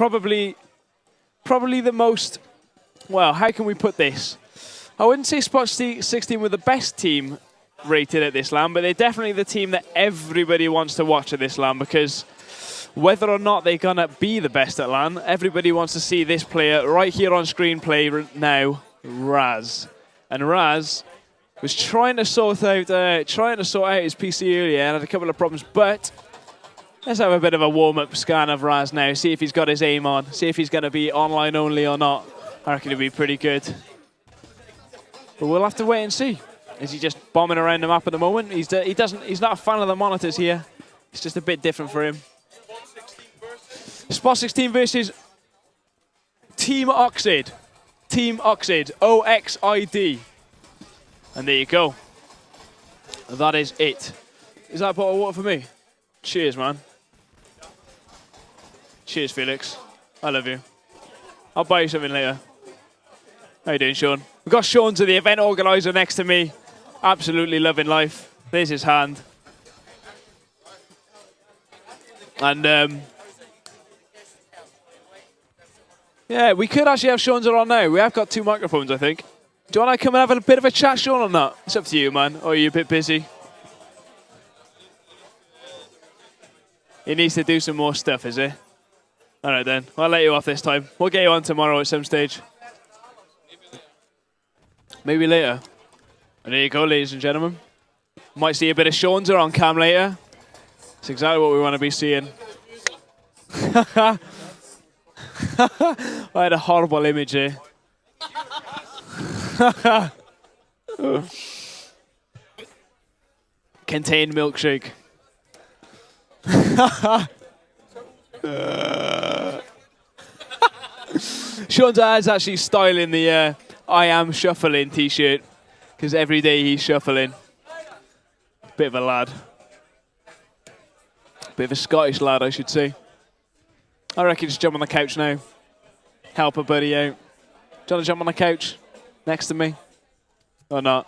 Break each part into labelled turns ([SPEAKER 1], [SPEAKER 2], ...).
[SPEAKER 1] probably the most, well, how can we put this? I wouldn't say Spot16 were the best team rated at this LAN, but they're definitely the team that everybody wants to watch at this LAN, because whether or not they're going to be the best at LAN, everybody wants to see this player right here on screen play now, Raz. And Raz was trying to sort out his PC earlier and had a couple of problems, but let's have a bit of a warm-up scan of Raz now, see if he's got his aim on, see if he's going to be online only or not. I reckon it'll be pretty good. But we'll have to wait and see. Is he just bombing around the map at the moment? He's not a fan of the monitors here. It's just a bit different for him. Spot16 versus teamoxid. teamoxid. OXID. And there you go. That is it. Is that a bottle of water for me? Cheers, man. Cheers, Felix. I love you. I'll buy you something later. How you doing, Sean? We've got Sean to the event organizer next to me. Absolutely loving life. There's his hand. And yeah, we could actually have Sean's on now. We have got 2 microphones, I think. Do you want to come and have a bit of a chat, Sean, or not? It's up to you, man. Or are you a bit busy? He needs to do some more stuff, is he? All right, then. I'll let you off this time. We'll get you on tomorrow at some stage. Maybe later. And there you go, ladies and gentlemen. Might see a bit of Sean's on cam later. That's exactly what we want to be seeing. I had a horrible image here. Contained milkshake. Sean's dad's actually styling the I am shuffling t-shirt, because every day he's shuffling. Bit of a lad. Bit of a Scottish lad, I should say. I reckon just jump on the couch now. Help a buddy out. Do you want to jump on the couch next to me? Or not?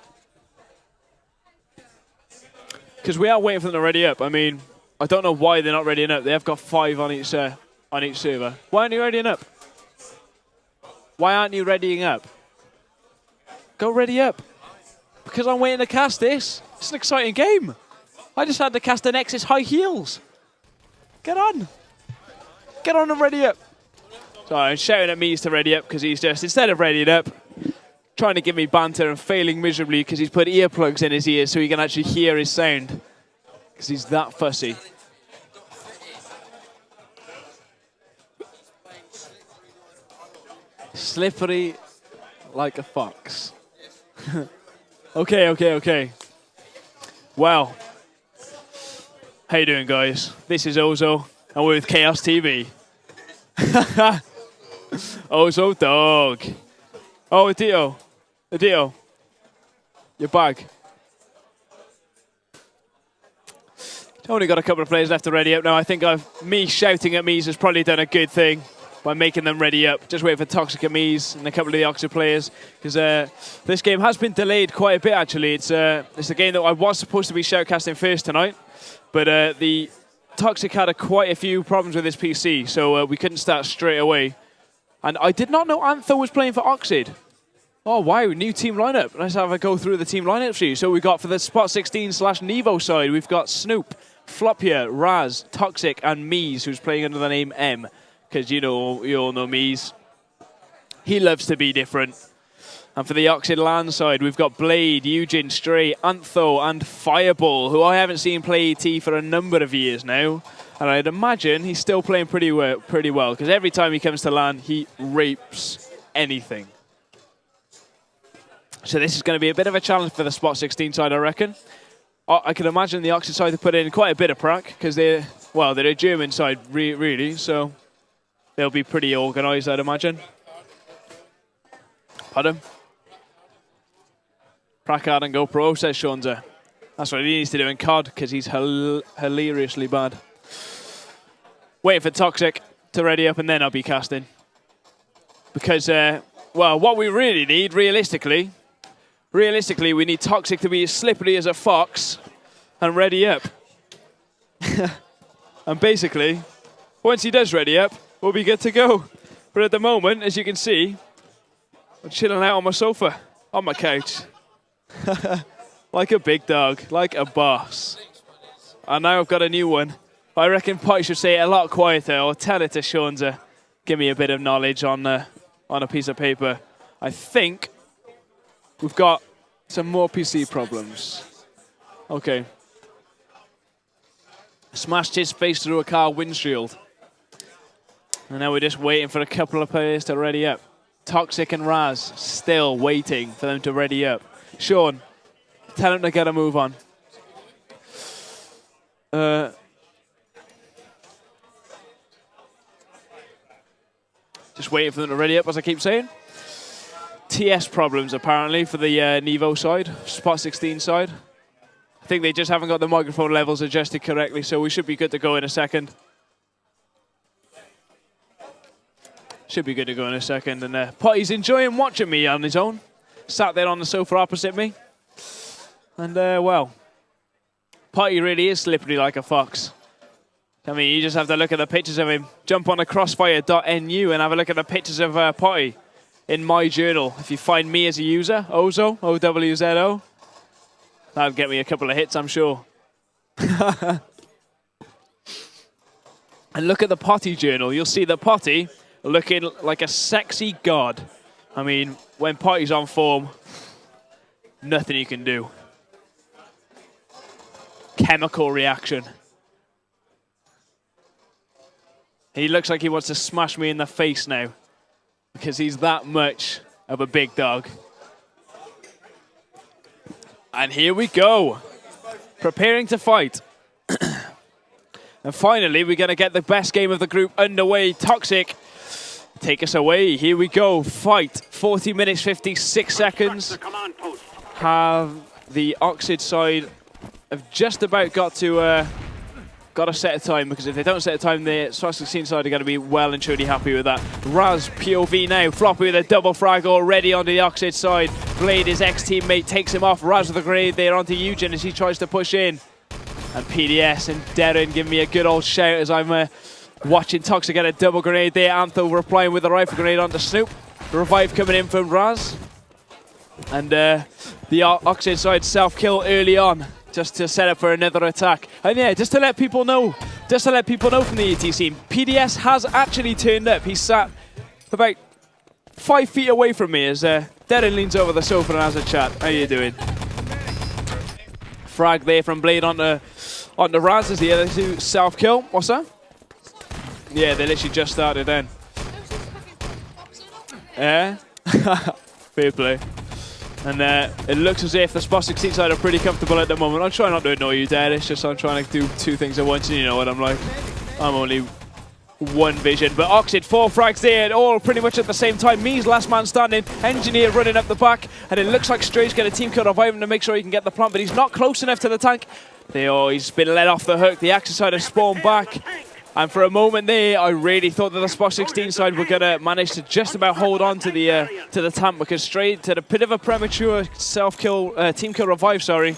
[SPEAKER 1] Because we are waiting for them to ready up. I mean, I don't know why they're not readying up. They have got 5 on each server. Why aren't you readying up? Why aren't you readying up? Go ready up. Because I'm waiting to cast this. It's an exciting game. I just had to cast the Nexus high heels. Get on. Get on and ready up. So I'm shouting at Mies to ready up because he's just, instead of readying up, trying to give me banter and failing miserably because he's put earplugs in his ears so he can actually hear his sound. Because he's that fussy. Slippery like a fox. Okay. Well, how you doing, guys? This is Owzo, and we're with Chaos TV. Owzo dog. Oh, Adito. Your bag. Only got a couple of players left to ready up now. I think me shouting at Mies has probably done a good thing by making them ready up. Just wait for Toxic and Mies and a couple of the Owzo players, because this game has been delayed quite a bit, actually. It's a game that I was supposed to be shoutcasting first tonight, but the Toxic had quite a few problems with his PC, so we couldn't start straight away. And I did not know Antho was playing for Oxid. Oh, wow, new team lineup. Let's have a go through the team lineup for you. So we got for the Spot16/Nevo side, we've got Snoop, Flopia, Raz, Toxic, and Mies, who's playing under the name M. Because you all know Mies. He loves to be different. And for the Oxid LAN side, we've got Blade, Eugen, Stray, Antho, and Fireball, who I haven't seen play ET for a number of years now. And I'd imagine he's still playing pretty well, because every time he comes to LAN, he rapes anything. So this is going to be a bit of a challenge for the Spot16 side, I reckon. I can imagine the Oxid side to put in quite a bit of prac, because they're a German side, really, so they'll be pretty organised, I'd imagine. Pardon? Prac hard and go pro, says Shonza. That's what he needs to do in COD, because he's hilariously bad. Waiting for Toxic to ready up, and then I'll be casting. Because, well, what we really need, realistically, we need Toxic to be as slippery as a fox and ready up. And basically, once he does ready up, we'll be good to go. But at the moment, as you can see, I'm chilling out on my sofa, on my couch. Like a big dog, like a boss. And now I've got a new one. I reckon Potty should say it a lot quieter, or tell it to Sean to give me a bit of knowledge on a piece of paper. I think we've got some more PC problems. Okay. Smashed his face through a car windshield. And now we're just waiting for a couple of players to ready up. Toxic and Raz still waiting for them to ready up. Sean, tell them to get a move on. Just waiting for them to ready up, as I keep saying. TS problems, apparently, for the Nevo side, Spot16 side. I think they just haven't got the microphone levels adjusted correctly, so we should be good to go in a second. Should be good to go in a second. And Potty's enjoying watching me on his own. Sat there on the sofa opposite me. And, well, Potty really is slippery like a fox. I mean, you just have to look at the pictures of him. Jump on a crossfire.nu and have a look at the pictures of Potty in my journal. If you find me as a user, Owzo, O-W-Z-O, that'll get me a couple of hits, I'm sure. And look at the Potty journal. You'll see the Potty looking like a sexy god. I mean, when Potty's on form, nothing you can do. Chemical reaction. He looks like he wants to smash me in the face now, because he's that much of a big dog. And here we go. Preparing to fight. And finally, we're going to get the best game of the group underway. Toxic, take us away. Here we go. Fight. 40 minutes, 56 seconds. Have the Oxid side have just about got to set a time, because if they don't set a time, the Spot16 side are going to be well and truly happy with that. Raz POV now. Floppy with a double frag already onto the Oxid side. Blade, his ex-teammate, takes him off. Raz with a grenade there onto Eugen as he tries to push in. And PDS and Darren give me a good old shout as I'm watching Toxic get a double grenade there. Antho replying with a rifle grenade onto Snoop. Revive coming in from Raz. And the Oxid side self-kill early on, just to set up for another attack. And yeah, just to let people know from the ET scene, PDS has actually turned up. He sat about 5 feet away from me as Darren leans over the sofa and has a chat. How you doing? Frag there from Blade onto Raz as the other two self-kill. What's that? Yeah, they literally just started then. Yeah? Fair play. And it looks as if the Spot16 side are pretty comfortable at the moment. I'm trying not to annoy you, Dad. It's just I'm trying to do two things at once, and you know what I'm like. I'm only one vision. But Oxid, 4 frags there, all pretty much at the same time. Me's last man standing. Engineer running up the back. And it looks like Stray's going to team kill revive him to make sure he can get the plant, but he's not close enough to the tank. He's been let off the hook. The Axis side has spawned back. And for a moment there, I really thought that the Spot16 side were going to manage to just about hold on to the tank, because Stray did a bit of a premature self-kill, team kill revive, sorry.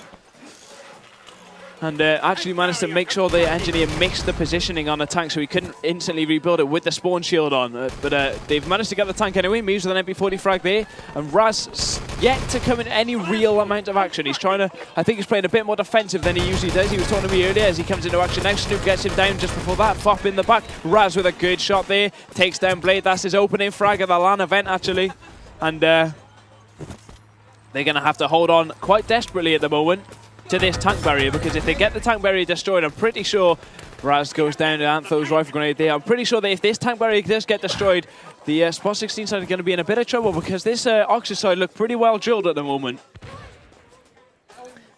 [SPEAKER 1] And actually managed to make sure the engineer mixed the positioning on the tank so he couldn't instantly rebuild it with the spawn shield on. But they've managed to get the tank anyway. Moves with an MP40 frag there. And Raz yet to come in any real amount of action. He's trying to, I think he's playing a bit more defensive than he usually does. He was talking to me earlier as he comes into action now. Snoop gets him down just before that. Fop in the back. Raz with a good shot there. Takes down Blade. That's his opening frag at the LAN event actually. And they're going to have to hold on quite desperately at the moment to this tank barrier, because if they get the tank barrier destroyed, I'm pretty sure Raz goes down to Antho's rifle grenade there. I'm pretty sure that if this tank barrier does get destroyed, the Spot16 side are going to be in a bit of trouble, because this Oxys side look pretty well drilled at the moment.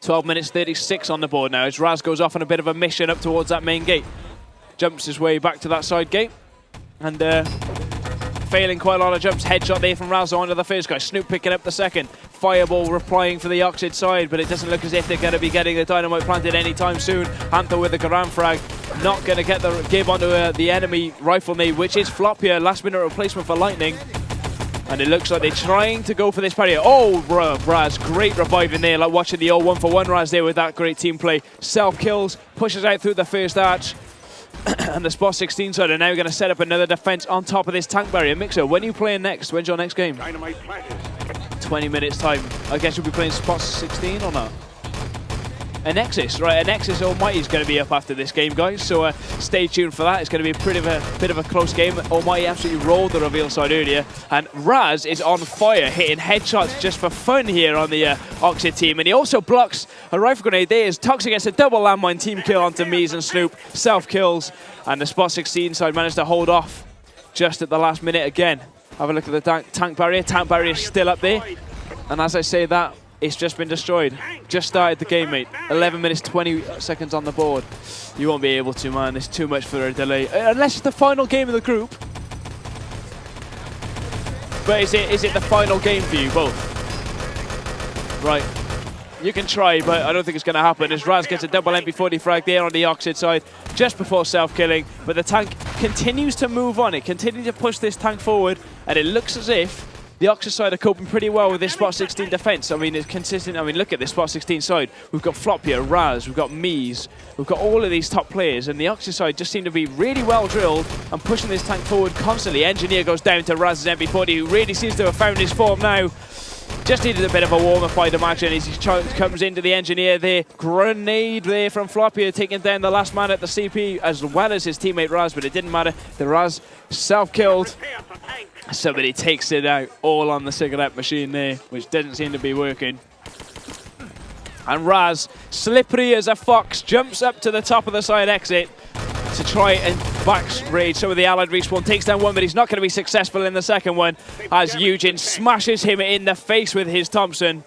[SPEAKER 1] 12 minutes 36 on the board now as Raz goes off on a bit of a mission up towards that main gate. Jumps his way back to that side gate and failing quite a lot of jumps. Headshot there from Raz onto the first guy. Snoop picking up the second. Fireball replying for the Oxid side, but it doesn't look as if they're going to be getting the dynamite planted anytime soon. Antho with the Garan frag. Not going to get the give onto the enemy rifle nade, which is Flop here. Last minute replacement for Lightning. And it looks like they're trying to go for this barrier. Oh, Raz, great reviving there. Like watching the old 1-for-1 Raz there with that great team play. Self-kills, pushes out through the first arch. And the Spot16 side are now going to set up another defense on top of this tank barrier. Mixer, when are you playing next? When's your next game? 20 minutes time. I guess you'll be playing Spot16 or not? A Nexus, right? A Nexus Almighty is going to be up after this game, guys. So stay tuned for that. It's going to be a bit of a close game. Almighty absolutely rolled the reveal side earlier, and Raz is on fire, hitting headshots just for fun here on the Oxid team. And he also blocks a rifle grenade there as Toxic gets a double landmine team kill onto Mies and Snoop. Self kills, and the Spot16 side managed to hold off just at the last minute again. Have a look at the tank barrier. Tank barrier is still up there, and as I say that, it's just been destroyed. Just started the game, mate. 11 minutes, 20 seconds on the board. You won't be able to, man. There's too much for a delay. Unless it's the final game of the group. But is it the final game for you both? Right. You can try, but I don't think it's going to happen. As Raz gets a double MP40 frag there on the Oxid side just before self-killing. But the tank continues to move on. It continues to push this tank forward. And it looks as if the Oxid side are coping pretty well with this Spot16 defense. I mean, it's consistent. I mean, look at this Spot16 side. We've got Flop here, Raz, we've got Mies, we've got all of these top players, and the Oxid side just seem to be really well drilled and pushing this tank forward constantly. Engineer goes down to Raz's MP40, who really seems to have found his form now. Just needed a bit of a warm-up, I'd imagine, as he comes into the Engineer there. Grenade there from Flop here, taking down the last man at the CP, as well as his teammate Raz, but it didn't matter. The Raz self-killed. Somebody takes it out all on the cigarette machine there, which didn't seem to be working. And Raz, slippery as a fox, jumps up to the top of the side exit to try and back-raid some of the Allied respawn. Takes down one, but he's not going to be successful in the second one, as Eugen smashes him in the face with his Thompson.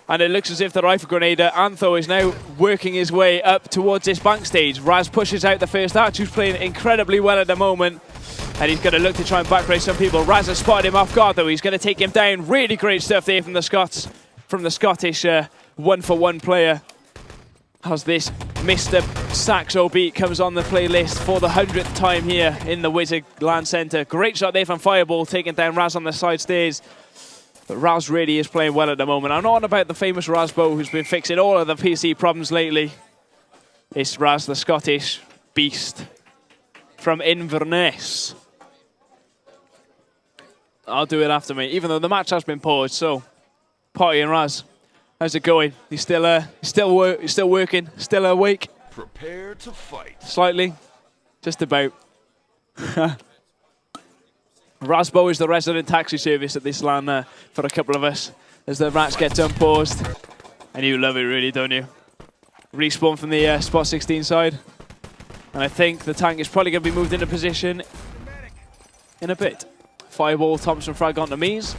[SPEAKER 1] And it looks as if the rifle grenader, Antho, is now working his way up towards this bank stage. Raz pushes out the first arch, who's playing incredibly well at the moment. And he's going to look to try and back-raid some people. Raz has spotted him off guard, though. He's going to take him down. Really great stuff there from the Scots, from the Scottish one-for-one player. As this Mr. Saxo beat comes on the playlist for the 100th time here in the Wizard LAN Centre. Great shot there from Fireball, taking down Raz on the side stairs. But Raz really is playing well at the moment. I'm not on about the famous Razbo, who's been fixing all of the PC problems lately. It's Raz, the Scottish beast from Inverness. I'll do it after me, even though the match has been paused. So, Potty and Raz, how's it going? He's still working, still awake.
[SPEAKER 2] Prepare to fight.
[SPEAKER 1] Slightly, just about. Razbo is the resident taxi service at this LAN for a couple of us, as the match gets unpaused. And you love it, really, don't you? Respawn from the Spot16 side. And I think the tank is probably going to be moved into position in a bit. Fireball, Thompson frag onto Mies.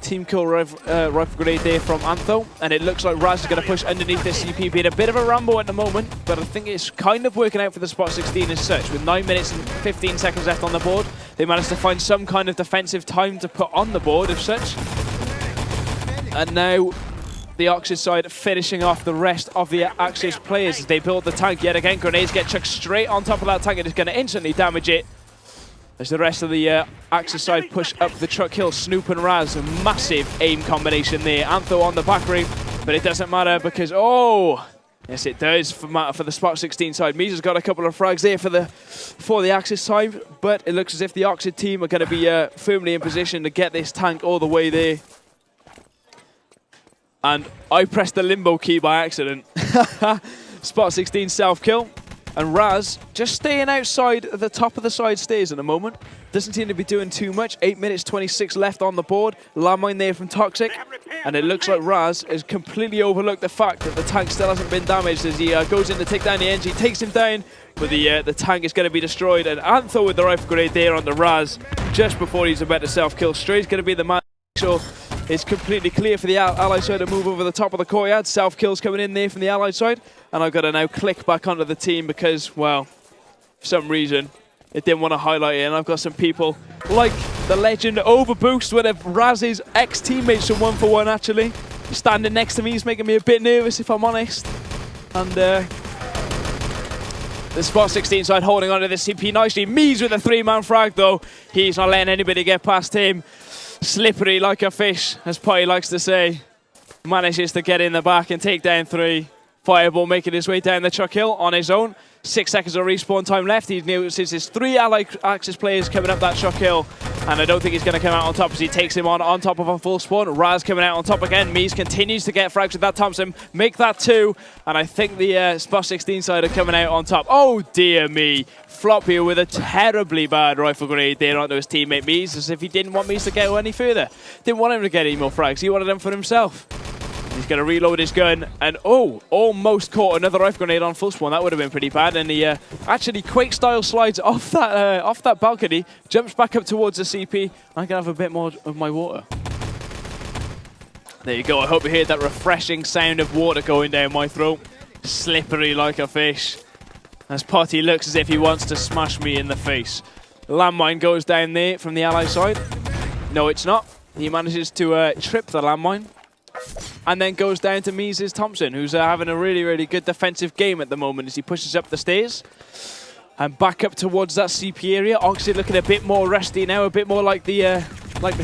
[SPEAKER 1] Team kill rifle grenade there from Antho. And it looks like Raz is going to push underneath this CP, being a bit of a Rambo at the moment. But I think it's kind of working out for the Spot16 as such. With 9 minutes and 15 seconds left on the board, they managed to find some kind of defensive time to put on the board as such. And now the Oxid side finishing off the rest of the Axis players as they build the tank yet again. Grenades get chucked straight on top of that tank and it's going to instantly damage it. As the rest of the Axis side push up the truck hill, Snoop and Raz, a massive aim combination there. Antho on the back ring, but it doesn't matter because, oh, yes it does for the Spot16 side. Mies has got a couple of frags there for the Axis side, but it looks as if the Oxid team are going to be firmly in position to get this tank all the way there. And I pressed the limbo key by accident. Spot16 self-kill. And Raz just staying outside the top of the side stairs at the moment. Doesn't seem to be doing too much. 8 minutes 26 left on the board. Landmine there from Toxic. And it looks like Raz has completely overlooked the fact that the tank still hasn't been damaged as he goes in to take down the engine. Takes him down, but the tank is going to be destroyed. And Antho with the rifle grenade there on the Raz just before he's about to self-kill. Stray's going to be the man. So it's completely clear for the Allied side to move over the top of the courtyard. Self-kills coming in there from the Allied side. And I've got to now click back onto the team because, well, for some reason, it didn't want to highlight it. And I've got some people like the legend Overboost, one of Raz's ex-teammates from 1for1 actually, standing next to me. He's making me a bit nervous, if I'm honest. And the Spot16 side holding onto the CP nicely. Mies with a 3-man frag, though. He's not letting anybody get past him. Slippery like a fish, as Potty likes to say. Manages to get in the back and take down 3. Fireball making his way down the truck hill on his own. 6 seconds of respawn time left. He notices his 3 allied Axis players coming up that truck hill, and I don't think he's going to come out on top as he takes him on top of a full spawn. Raz coming out on top again. Mies continues to get frags with that Thompson, make that 2, and I think the Spot16 side are coming out on top. Oh dear me. Flop here with a terribly bad rifle grenade there onto his teammate Mies, as if he didn't want Mies to go any further. Didn't want him to get any more frags, he wanted them for himself. He's going to reload his gun, and oh, almost caught another rifle grenade on full spawn. That would have been pretty bad, and he actually Quake-style slides off that balcony, jumps back up towards the CP. I can have a bit more of my water. There you go. I hope you heard that refreshing sound of water going down my throat. Slippery like a fish. As Potty looks as if he wants to smash me in the face. Landmine goes down there from the ally side. No, it's not. He manages to trip the landmine. And then goes down to Mies' Thompson, who's having a really, really good defensive game at the moment as he pushes up the stairs. And back up towards that CP area. Oxy looking a bit more rusty now, a bit more like the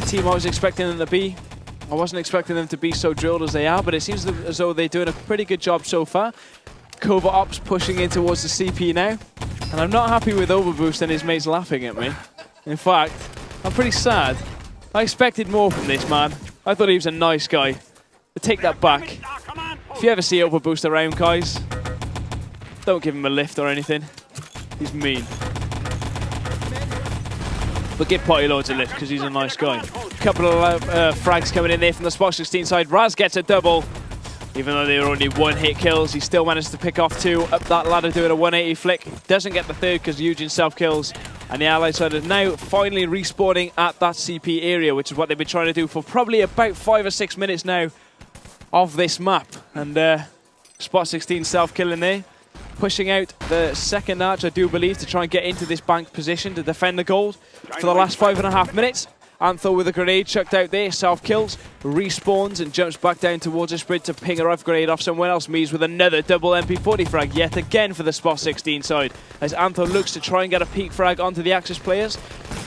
[SPEAKER 1] team I was expecting them to be. I wasn't expecting them to be so drilled as they are, but it seems as though they're doing a pretty good job so far. Covert Ops pushing in towards the CP now. And I'm not happy with Overboost and his mates laughing at me. In fact, I'm pretty sad. I expected more from this man. I thought he was a nice guy. But take that back. If you ever see Overboost around, guys, don't give him a lift or anything. He's mean. But give Potty loads a lift because he's a nice guy. Couple of frags coming in there from the Spot16 side. Raz gets a double. Even though they were only 1-hit kills, he still managed to pick off 2 up that ladder doing a 180 flick. Doesn't get the 3rd because Eugene self-kills. And the allied side is now finally respawning at that CP area, which is what they've been trying to do for probably about 5 or 6 minutes now of this map. And Spot16 self-killing there. Pushing out the 2nd arch, I do believe, to try and get into this bank position to defend the gold for the last 5.5 minutes. Antho with a grenade chucked out there, self-kills, respawns and jumps back down towards a sprint to ping a rifle grenade off somewhere else. Mies with another double MP40 frag yet again for the Spot16 side. As Antho looks to try and get a peak frag onto the Axis players.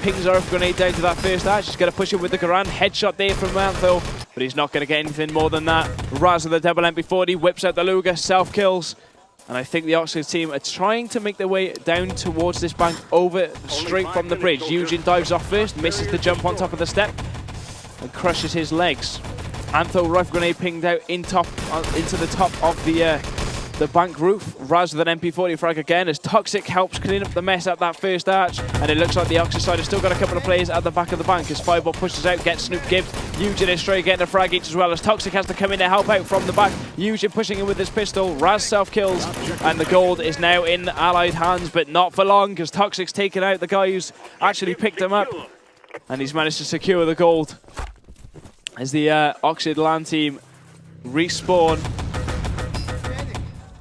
[SPEAKER 1] Pings a rifle grenade down to that 1st arch. He's going to push him with the Garand. Headshot there from Antho, but he's not going to get anything more than that. Raz with the double MP40, whips out the Luger, self-kills. And I think the Oxford team are trying to make their way down towards this bank over straight from the bridge. Eugene dives off first, misses the jump on top of the step and crushes his legs. Antho rifle grenade pinged out into the top of the bank roof. Raz with an MP40 frag again as Toxic helps clean up the mess at that 1st arch. And it looks like the Oxford side has still got a couple of players at the back of the bank as Fireball pushes out, gets Snoop Gibbs. Eugene is straight getting a frag each as well as Toxic has to come in to help out from the back. Eugene pushing in with his pistol. Raz self-kills and the gold is now in allied hands, but not for long because Toxic's taken out the guy who's actually picked him up. And he's managed to secure the gold as the Oxford LAN team respawn.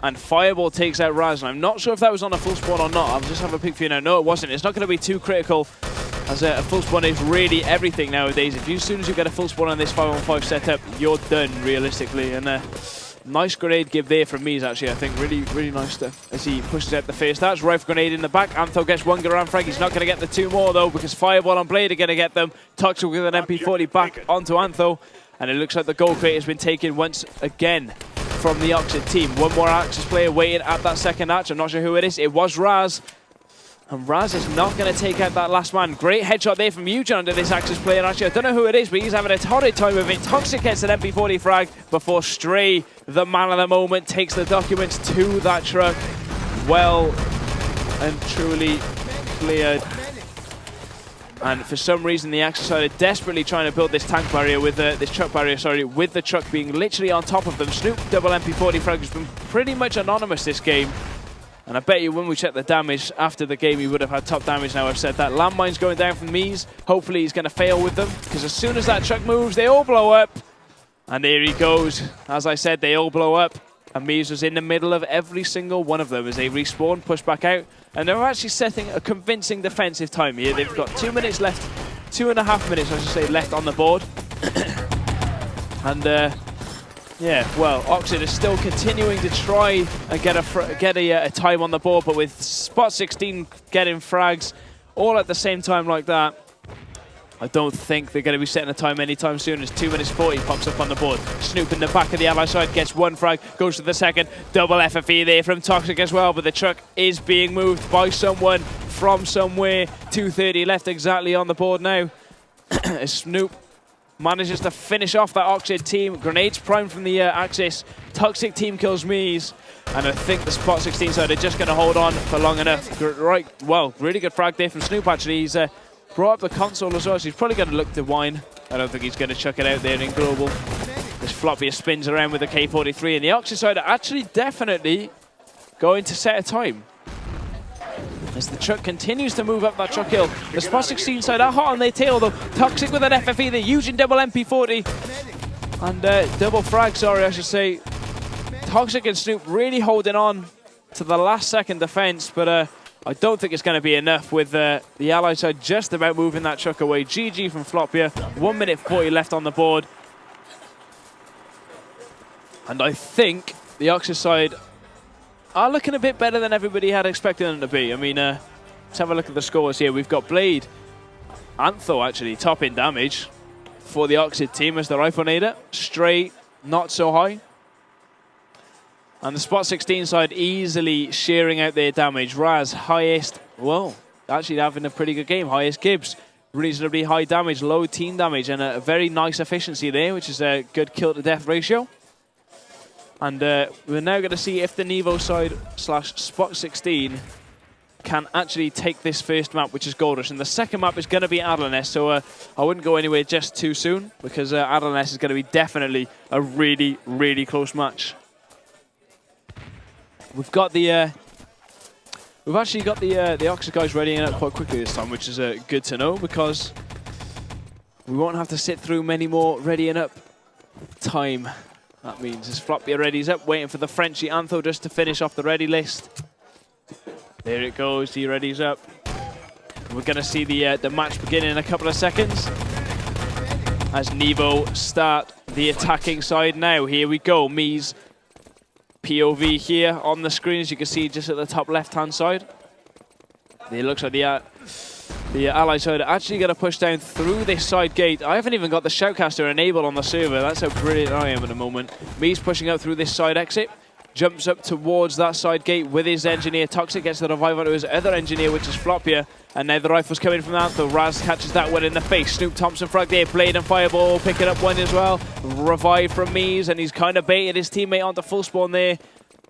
[SPEAKER 1] And Fireball takes out Raz, and I'm not sure if that was on a full spawn or not. I'll just have a pick for you now. No, it wasn't. It's not going to be too critical, as a full spawn is really everything nowadays. As soon as you get a full spawn on this 5-on-5 setup, you're done, realistically. And nice grenade give there from Mies, actually, I think. Really, really nice stuff. As he pushes out the 1st arch, rifle grenade in the back. Antho gets 1 Garand frag. He's not going to get the 2 more, though, because Fireball and Blade are going to get them. Toxic with an MP40 back onto Antho. And it looks like the gold crate has been taken once again from the Oxford team. 1 more Axis player waiting at that 2nd arch. I'm not sure who it is. It was Raz. And Raz is not going to take out that last man. Great headshot there from Eugene under this Axis player. Actually, I don't know who it is, but he's having a torrid time with it. Toxic gets an MP40 frag before Stray, the man of the moment, takes the documents to that truck. Well and truly cleared. And for some reason, the Axis side are desperately trying to build this tank barrier with this truck barrier, sorry, with the truck being literally on top of them. Snoop double MP40 frag has been pretty much anonymous this game. And I bet you when we check the damage after the game, he would have had top damage now. I've said that. Landmine's going down from Mies. Hopefully he's going to fail with them, because as soon as that truck moves, they all blow up. And there he goes. As I said, they all blow up. And Mies was in the middle of every single one of them as they respawn, push back out. And they're actually setting a convincing defensive time here. They've got 2 minutes left, 2.5 minutes, I should say, left on the board. And yeah, well, Oxford is still continuing to try and get a time on the board, but with Spot16 getting frags all at the same time like that, I don't think they're going to be setting a time anytime soon as 2 minutes 40 pops up on the board. Snoop in the back of the Ally side gets one frag, goes to the second. Double FFE there from Toxic as well, but the truck is being moved by someone from somewhere. 2:30 left exactly on the board now. As Snoop manages to finish off that Oxid team. Grenades primed from the Axis. Toxic team kills Mies. And I think the Spot16 side are just going to hold on for long enough. Right, well, really good frag there from Snoop actually. He's brought up the console as well, so he's probably going to look to whine. I don't think he's going to chuck it out there in Global. This Floppy spins around with the K43, and the Oxid side are actually definitely going to set a time. As the truck continues to move up that truck hill. The Spot16 side are hot on their tail though. Toxic with an FFE, they're using double MP40. And double frag, sorry, I should say. Toxic and Snoop really holding on to the last second defense, but I don't think it's going to be enough with the Allied side just about moving that truck away. GG from Flopia, 1 minute 40 left on the board. And I think the Oxid side are looking a bit better than everybody had expected them to be. I mean, let's have a look at the scores here. We've got Blade, Antho actually top in damage for the Oxid team as the Riflenator. Stray, not so high. And the Spot16 side easily sharing out their damage. Raz, highest, well, actually having a pretty good game. Highest Gibbs, reasonably high damage, low team damage, and a very nice efficiency there, which is a good kill to death ratio. And we're now going to see if the Nevo side / Spot16 can actually take this first map, which is Gold Rush. And the second map is going to be Adlaness, so I wouldn't go anywhere just too soon, because Adlaness is going to be definitely a really, really close match. We've got the we've actually got the Oxid guys readying up quite quickly this time, which is good to know, because we won't have to sit through many more readying up time. That means as Floppy readies up, waiting for the Frenchie Antho just to finish off the ready list. There it goes, he readies up. We're going to see the match begin in a couple of seconds as Nevo start the attacking side now. Here we go, Mies POV here on the screen, as you can see just at the top left-hand side. It looks like the Allied side are actually going to push down through this side gate. I haven't even got the Shoutcaster enabled on the server. That's how brilliant I am at the moment. Mies pushing out through this side exit. Jumps up towards that side gate with his engineer. Toxic gets the revive onto his other engineer, which is Flopia. And now the rifle's coming from Antho. Raz catches that one in the face. Snoop Thompson frag there. Blade and Fireball picking up one as well. Revive from Mies, and he's kind of baited his teammate onto full spawn there.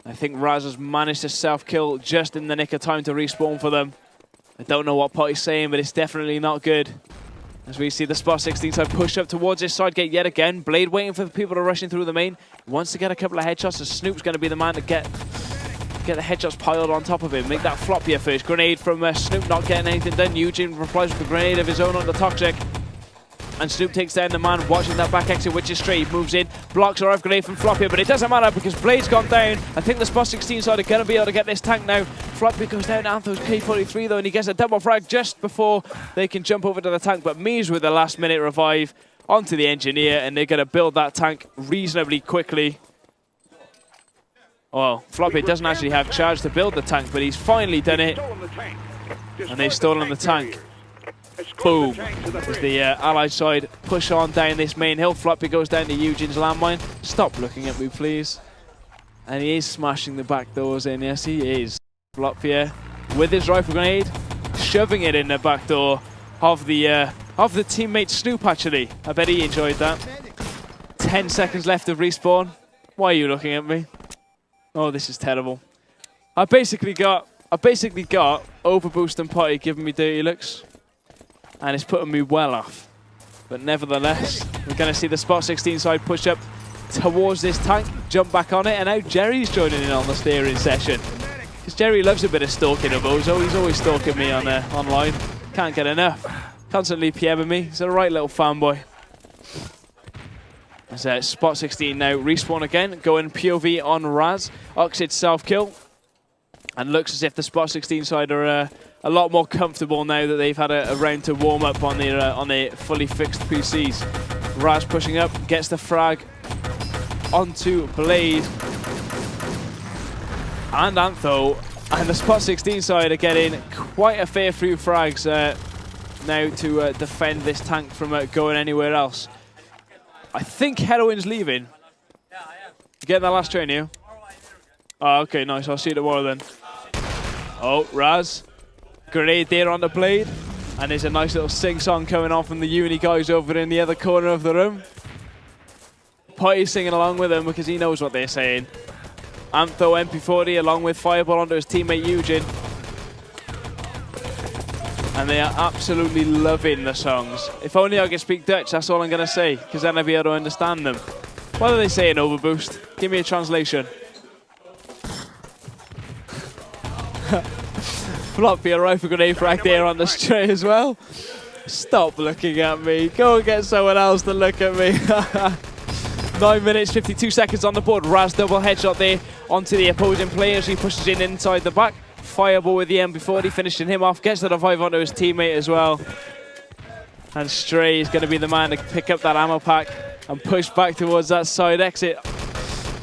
[SPEAKER 1] I think Raz has managed to self-kill just in the nick of time to respawn for them. I don't know what Potty's saying, but it's definitely not good. As we see the Spot16 side push up towards this side gate yet again. Blade waiting for the people to rush in through the main. Wants to get a couple of headshots, so Snoop's going to be the man to get the headshots piled on top of him. Make that flop here first. Grenade from Snoop, not getting anything done. Eugene replies with a grenade of his own on the Toxic. And Snoop takes down the man watching that back exit, which is straight. Moves in, blocks a rifle grenade from Floppy, but it doesn't matter because Blade's gone down. I think the Spot16 side are going to be able to get this tank now. Floppy goes down to Antho's K43 though, and he gets a double frag just before they can jump over to the tank. But Mies with the last minute revive onto the engineer, and they're going to build that tank reasonably quickly. Well, Floppy doesn't actually have charge to build the tank, but he's finally done it. And they've stolen the tank. Boom. As the Allied side push on down this main hill. Floppy goes down to Eugene's landmine. Stop looking at me, please. And he is smashing the back doors in. Yes, he is. Floppy with his rifle grenade, shoving it in the back door of the teammate Snoop, actually. I bet he enjoyed that. 10 seconds left of respawn. Why are you looking at me? Oh, this is terrible. I basically got overboost and Potty giving me dirty looks. And it's putting me well off. But nevertheless, we're going to see the Spot16 side push up towards this tank, jump back on it, and now Jerry's joining in on the steering session. Because Jerry loves a bit of stalking of Owzo. He's always stalking me on online. Can't get enough. Constantly PMing me. He's a right little fanboy. As Spot16 now respawn again, going POV on Raz. Oxid self-kill. And looks as if the Spot16 side are a lot more comfortable now that they've had a round to warm up on their fully fixed PCs. Raz pushing up, gets the frag onto Blade and Antho, and the Spot16 side are getting quite a fair few frags. now to defend this tank from going anywhere else. I think Heroin's leaving. You getting that last train, you? Oh, okay, nice. I'll see you tomorrow then. Oh, Raz. Grenade there on the blade. And there's a nice little sing-song coming on from the uni guys over in the other corner of the room. Potty's singing along with them because he knows what they're saying. Antho MP40 along with Fireball onto his teammate Eugene. And they are absolutely loving the songs. If only I could speak Dutch, that's all I'm going to say, because then I'll be able to understand them. What are they saying, Overboost? Give me a translation. Floppy, a rifle grenade frag there on the stray as well. Stop looking at me. Go and get someone else to look at me. 9 minutes, 52 seconds on the board. Raz double headshot there onto the opposing player as he pushes in inside the back. Fireball with the MP40, finishing him off. Gets the revive onto his teammate as well. And Stray is going to be the man to pick up that ammo pack and push back towards that side exit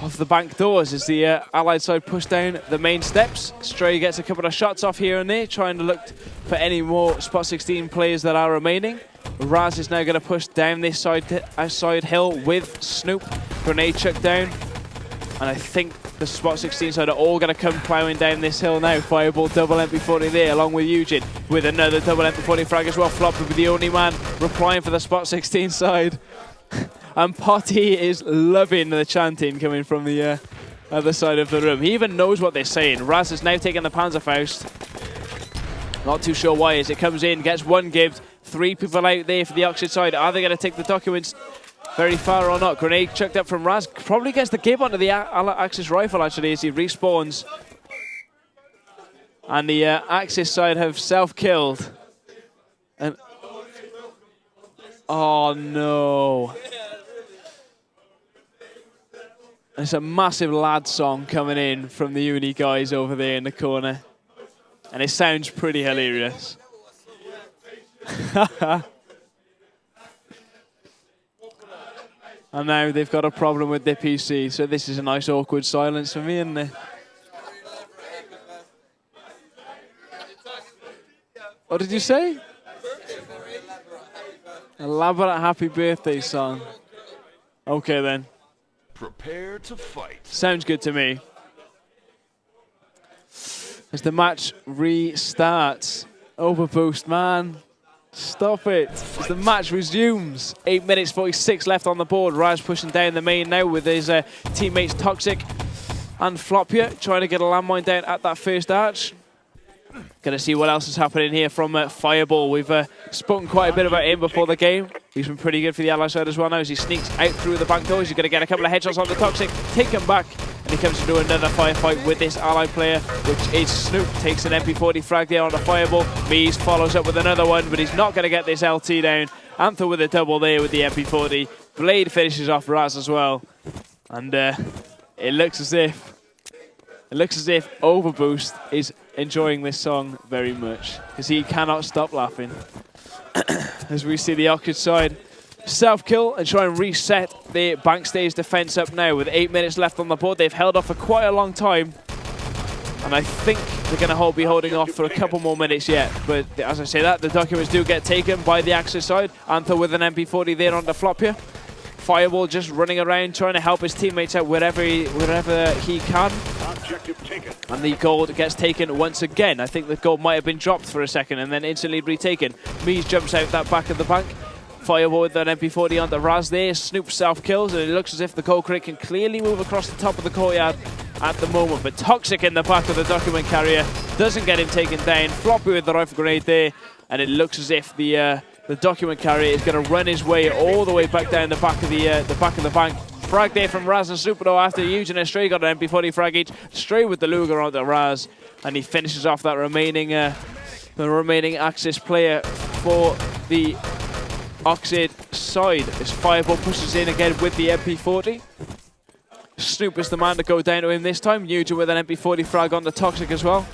[SPEAKER 1] of the bank doors as the Allied side push down the main steps. Stray gets a couple of shots off here and there, trying to look for any more Spot 16 players that are remaining. Raz is now going to push down this side hill with Snoop. Grenade chucked down. And I think the Spot 16 side are all going to come ploughing down this hill now. Fireball double MP40 there along with Eugene with another double MP40 frag as well. Flop will be the only man replying for the Spot 16 side. And Potty is loving the chanting coming from the other side of the room. He even knows what they're saying. Raz is now taking the Panzerfaust. Not too sure why as it comes in, gets one gibbed. 3 people out there for the Oxid side. Are they going to take the documents very far or not? Grenade chucked up from Raz. Probably gets the gib onto the Axis rifle actually as he respawns. And the Axis side have self-killed. And oh no. There's a massive lad song coming in from the uni guys over there in the corner. And it sounds pretty hilarious. And now they've got a problem with their PC, so this is a nice awkward silence for me, isn't it? What did you say? Elaborate happy birthday song. Okay then.
[SPEAKER 2] Prepare to fight.
[SPEAKER 1] Sounds good to me. As the match restarts. Overboost, man. Stop it. As the match resumes. 8 minutes, 46 left on the board. Raz pushing down the main now with his teammates Toxic and Flopia trying to get a landmine down at that first arch. Going to see what else is happening here from Fireball. We've spoken quite a bit about him before the game. He's been pretty good for the Ally side as well now as he sneaks out through the back doors. He's going to get a couple of headshots on the Toxic, take him back, and he comes to do another firefight with this Ally player, which is Snoop. Takes an MP40 frag there on the Fireball. Mies follows up with another one, but he's not going to get this LT down. Antho with a double there with the MP40. Blade finishes off Raz as well. And it looks as if Overboost is enjoying this song very much because he cannot stop laughing. As we see the Oxid side self-kill and try and reset the Bankstage defense up now with 8 minutes left on the board. They've held off for quite a long time. And I think they're going to be holding off for a couple more minutes yet. But as I say that, the documents do get taken by the Axis side. Antho with an MP40 there on the flop here. Fireball just running around trying to help his teammates out wherever he can. And the gold gets taken once again. I think the gold might have been dropped for a second and then instantly retaken. Mies jumps out that back of the bank. Fireball with an MP40 onto Raz there. Snoop self-kills and it looks as if the gold crate can clearly move across the top of the courtyard at the moment. But Toxic in the back of the document carrier doesn't get him taken down. Floppy with the rifle grenade there. And it looks as if the document carrier is going to run his way all the way back down the back of the bank. Frag there from Raz and Super though after Eugene and Stray got an MP40 frag each. Stray with the Luger onto Raz, and he finishes off that remaining Axis player for the Oxid side. As Fireball pushes in again with the MP40. Snoop is the man to go down to him this time. Eugene with an MP40 frag on the Toxic as well.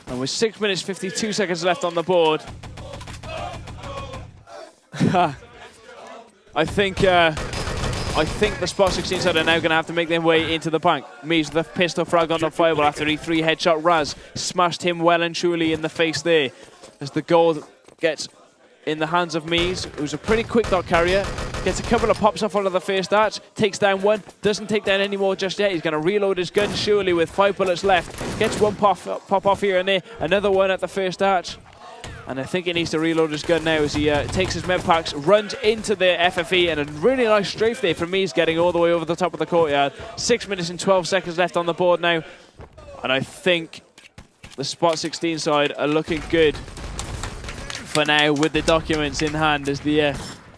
[SPEAKER 1] And with 6 minutes 52 seconds left on the board. I think the Spot 16 side are now going to have to make their way into the bank. Mies the pistol frag on the Fireball after he 3 headshot Raz. Smashed him well and truly in the face there. As the gold gets in the hands of Mies, who's a pretty quick dot carrier. Gets a couple of pops off onto the first arch, takes down one, doesn't take down any more just yet. He's going to reload his gun surely with 5 bullets left. Gets one pop off here and there, another one at the first arch. And I think he needs to reload his gun now as he takes his med packs, runs into the FFE, and a really nice strafe there from Mies getting all the way over the top of the courtyard. 6 minutes and 12 seconds left on the board now. And I think the Spot16 side are looking good for now with the documents in hand as the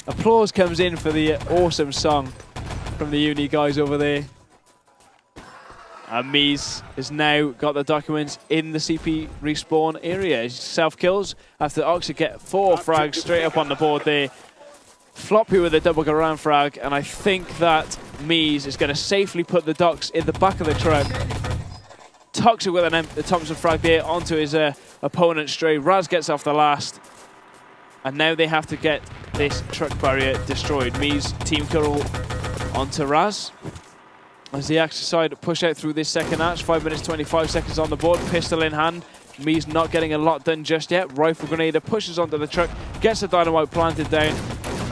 [SPEAKER 1] applause comes in for the awesome song from the uni guys over there. And Mies has now got the documents in the CP respawn area. He self-kills after Oxford get 4 frags straight up on the board there. Floppy with a double Garan frag, and I think that Mies is going to safely put the docs in the back of the truck. Toxic with a Thompson frag there onto his opponent straight. Raz gets off the last. And now they have to get this truck barrier destroyed. Mies team kill onto Raz. As the Axis side push out through this second arch, 5 minutes 25 seconds on the board, pistol in hand. Mies not getting a lot done just yet. Rifle Grenadier pushes onto the truck, gets the dynamite planted down,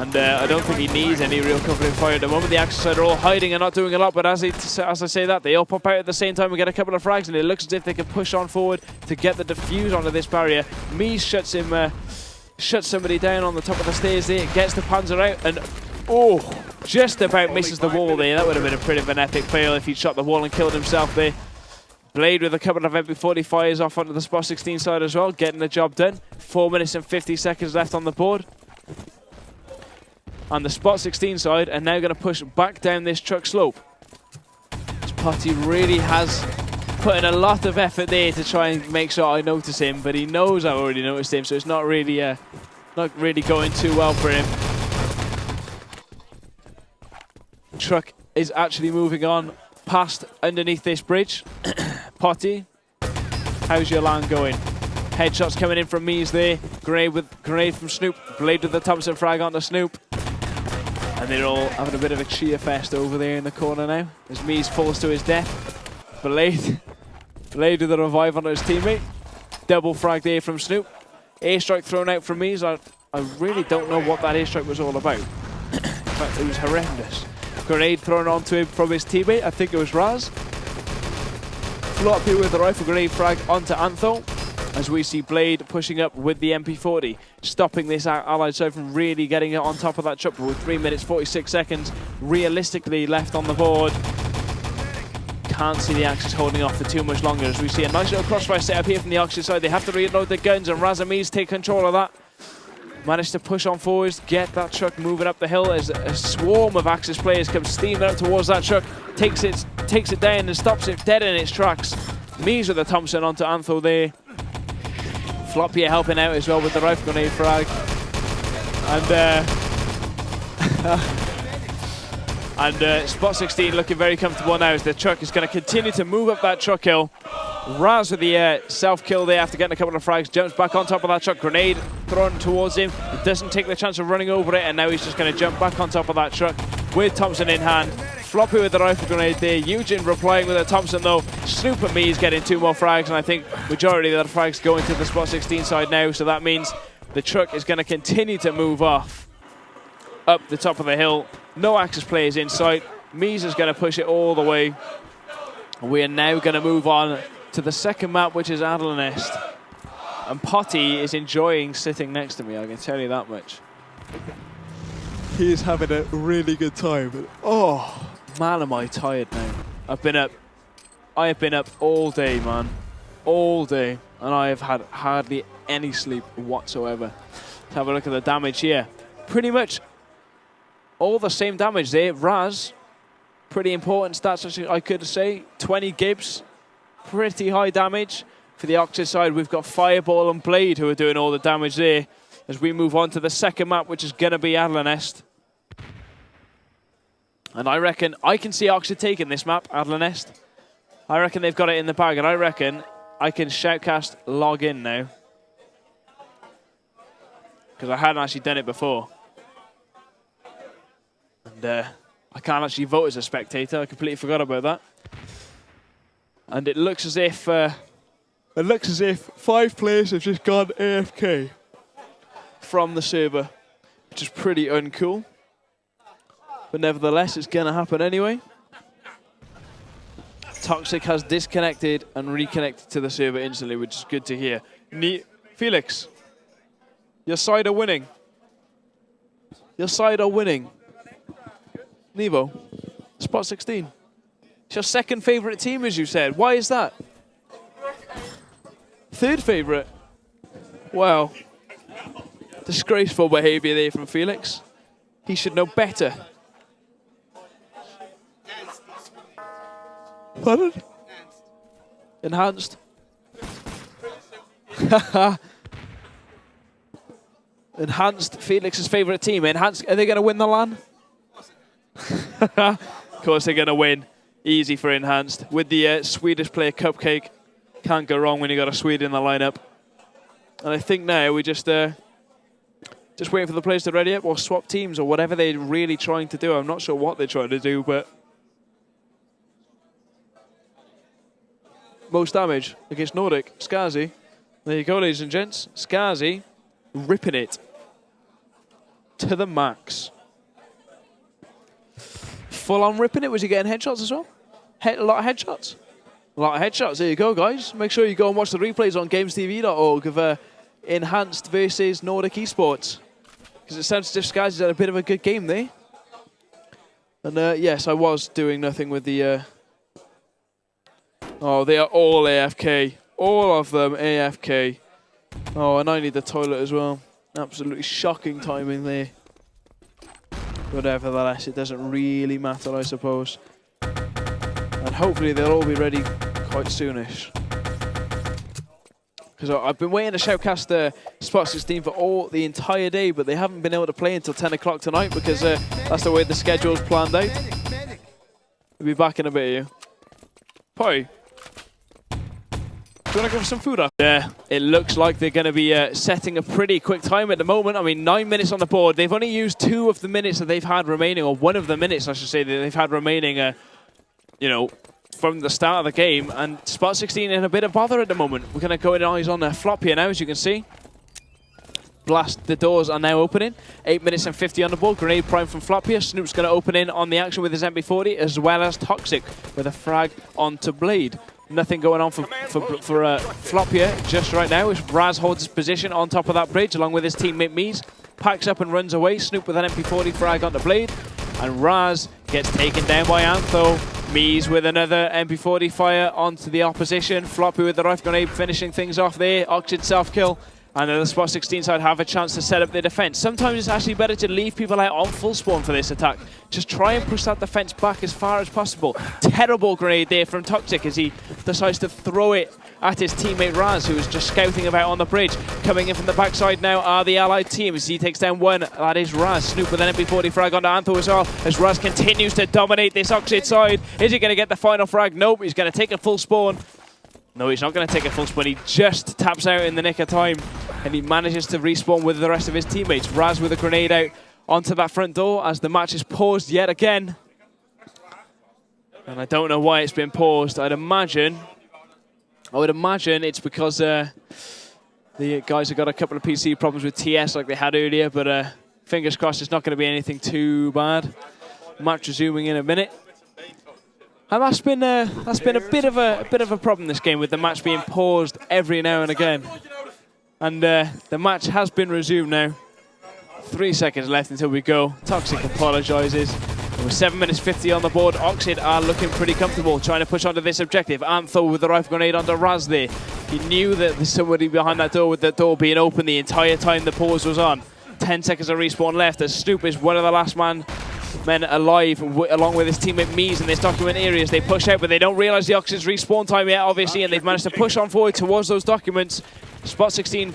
[SPEAKER 1] and I don't think he needs any real covering fire at the moment. The Axis side are all hiding and not doing a lot, but as I say that, they all pop out at the same time and get a couple of frags, and it looks as if they can push on forward to get the defuse onto this barrier. Mies shuts somebody down on the top of the stairs there, gets the Panzer out, and just about misses the wall there. That would have been a pretty of an epic fail if he'd shot the wall and killed himself there. Blade with a couple of MP40 fires off onto the Spot16 side as well, getting the job done. 4 minutes and 50 seconds left on the board. On the Spot16 side, and now going to push back down this truck slope. Spotty really has put in a lot of effort there to try and make sure I notice him, but he knows I've already noticed him, so it's not really going too well for him. Truck is actually moving on past underneath this bridge. Potty, how's your LAN going? Headshots coming in from Mies there. Grenade from Snoop. Blade with the Thompson frag onto Snoop. And they're all having a bit of a cheer fest over there in the corner now as Mies falls to his death. Blade with a revive onto his teammate. Double frag there from Snoop. Airstrike thrown out from Mies. I really don't know what that airstrike was all about. In fact, it was horrendous. Grenade thrown onto him from his teammate. I think it was Raz. Floppy with the rifle grenade frag onto Antho. As we see Blade pushing up with the MP40, stopping this allied side from really getting it on top of that truck with 3 minutes 46 seconds realistically left on the board. Can't see the Axis holding off for too much longer as we see a nice little crossfire set up here from the Oxford side. They have to reload their guns, and Raz and Mies take control of that. Managed to push on forwards, get that truck moving up the hill as a swarm of Axis players come steaming up towards that truck, takes it down and stops it dead in its tracks. Mies with the Thompson onto Antho there. Floppy helping out as well with the rifle grenade frag. And Spot16 looking very comfortable now as the truck is going to continue to move up that truck hill. Raz with the self-kill there after getting a couple of frags, jumps back on top of that truck, grenade thrown towards him. He doesn't take the chance of running over it, and now he's just going to jump back on top of that truck with Thompson in hand. Floppy with the rifle grenade there. Eugene replying with a Thompson though. Snoop and Mies getting 2 more frags, and I think majority of the frags going to the Spot16 side now, so that means the truck is going to continue to move off up the top of the hill. No Axis players in sight. Mies is going to push it all the way. We are now going to move on to the second map, which is Adlanest. And Potty is enjoying sitting next to me, I can tell you that much. He is having a really good time. But, oh, man, am I tired now. I have been up all day, man. All day. And I have had hardly any sleep whatsoever. Let's have a look at the damage here. Pretty much all the same damage there. Raz, pretty important stats, actually, I could say. 20 Gibbs, pretty high damage. For the Oxford side, we've got Fireball and Blade who are doing all the damage there. As we move on to the second map, which is going to be Adlanest. And I reckon I can see Oxford taking this map, Adlanest. I reckon they've got it in the bag, and I reckon I can Shoutcast log in now. Because I hadn't actually done it before. And I can't actually vote as a spectator. I completely forgot about that. And it looks as if 5 players have just gone AFK. from the server, which is pretty uncool. But nevertheless, it's going to happen anyway. Toxic has disconnected and reconnected to the server instantly, which is good to hear. Felix, your side are winning. Your side are winning. Nevo, Spot16. It's your second favorite team, as you said. Why is that? Third favorite? Wow. Disgraceful behavior there from Felix. He should know better. Pardon? Enhanced. Enhanced, Felix's favorite team. Enhanced, are they going to win the LAN? Of course they're going to win. Easy for Enhanced. With the Swedish player Cupcake. Can't go wrong when you got a Swede in the lineup. And I think now we just waiting for the players to ready up or swap teams or whatever they're really trying to do. I'm not sure what they're trying to do, but most damage against Nordic. Skazi. There you go, ladies and gents. Skazi ripping it to the max. Full on ripping it. Was he getting headshots as well? A lot of headshots. A lot of headshots. There you go, guys. Make sure you go and watch the replays on gamestv.org of Enhanced versus Nordic Esports. Because it sounds as if Skazi's had a bit of a good game there. And yes, I was doing nothing with the... Oh, they are all AFK. All of them AFK. Oh, and I need the toilet as well. Absolutely shocking timing there. But nevertheless, it doesn't really matter, I suppose. And hopefully they'll all be ready quite soonish. Because I've been waiting to shoutcast Spot16 for the entire day, but they haven't been able to play until 10 o'clock tonight because that's the way the schedule's planned out. We'll be back in a bit, you. Poi. Do you want to go for some food up? Yeah, it looks like they're going to be setting a pretty quick time at the moment. I mean, 9 minutes on the board. They've only used 2 of the minutes that they've had remaining, or 1 of the minutes, I should say, that they've had remaining, you know, from the start of the game. And Spot16 in a bit of bother at the moment. We're going to go in eyes on the flop here now, as you can see. Blast, the doors are now opening. 8 minutes and 50 on the board. Grenade prime from Flop here. Snoop's going to open in on the action with his MP40, as well as Toxic with a frag onto Blade. Nothing going on for Flop here just right now. As Raz holds his position on top of that bridge along with his teammate Mies. Packs up and runs away. Snoop with an MP40 frag onto Blade. And Raz gets taken down by Antho. Mies with another MP40 fire onto the opposition. Floppy with the rifle grenade finishing things off there. Oxid self-kill. And then the Spot16 side have a chance to set up their defense. Sometimes it's actually better to leave people out on full spawn for this attack. Just try and push that defense back as far as possible. Terrible grenade there from Toxic as he decides to throw it at his teammate Raz, who is just scouting about on the bridge. Coming in from the backside now are the allied team as he takes down one. That is Raz. Snoop with an MP40 frag onto Antho as well, as Raz continues to dominate this Oxid side. Is he going to get the final frag? Nope, he's going to take a full spawn. No, he's not going to take a full spawn. He just taps out in the nick of time, and he manages to respawn with the rest of his teammates. Raz with a grenade out onto that front door as the match is paused yet again. And I don't know why it's been paused. I would imagine it's because the guys have got a couple of PC problems with TS like they had earlier, but fingers crossed it's not going to be anything too bad. Match resuming in a minute. And that's been a bit of a problem this game, with the match being paused every now and again. And the match has been resumed now. 3 seconds left until we go. Toxic apologises. With 7 minutes 50 on the board, Oxid are looking pretty comfortable, trying to push onto this objective. Antho with the rifle grenade onto Raz there. He knew that there's somebody behind that door, with the door being open the entire time the pause was on. 10 seconds of respawn left, as Snoop is one of the last men alive, along with his teammate Mies in this document areas. They push out, but they don't realise the Oxid's respawn time yet, obviously, and they've managed to push on forward towards those documents. Spot16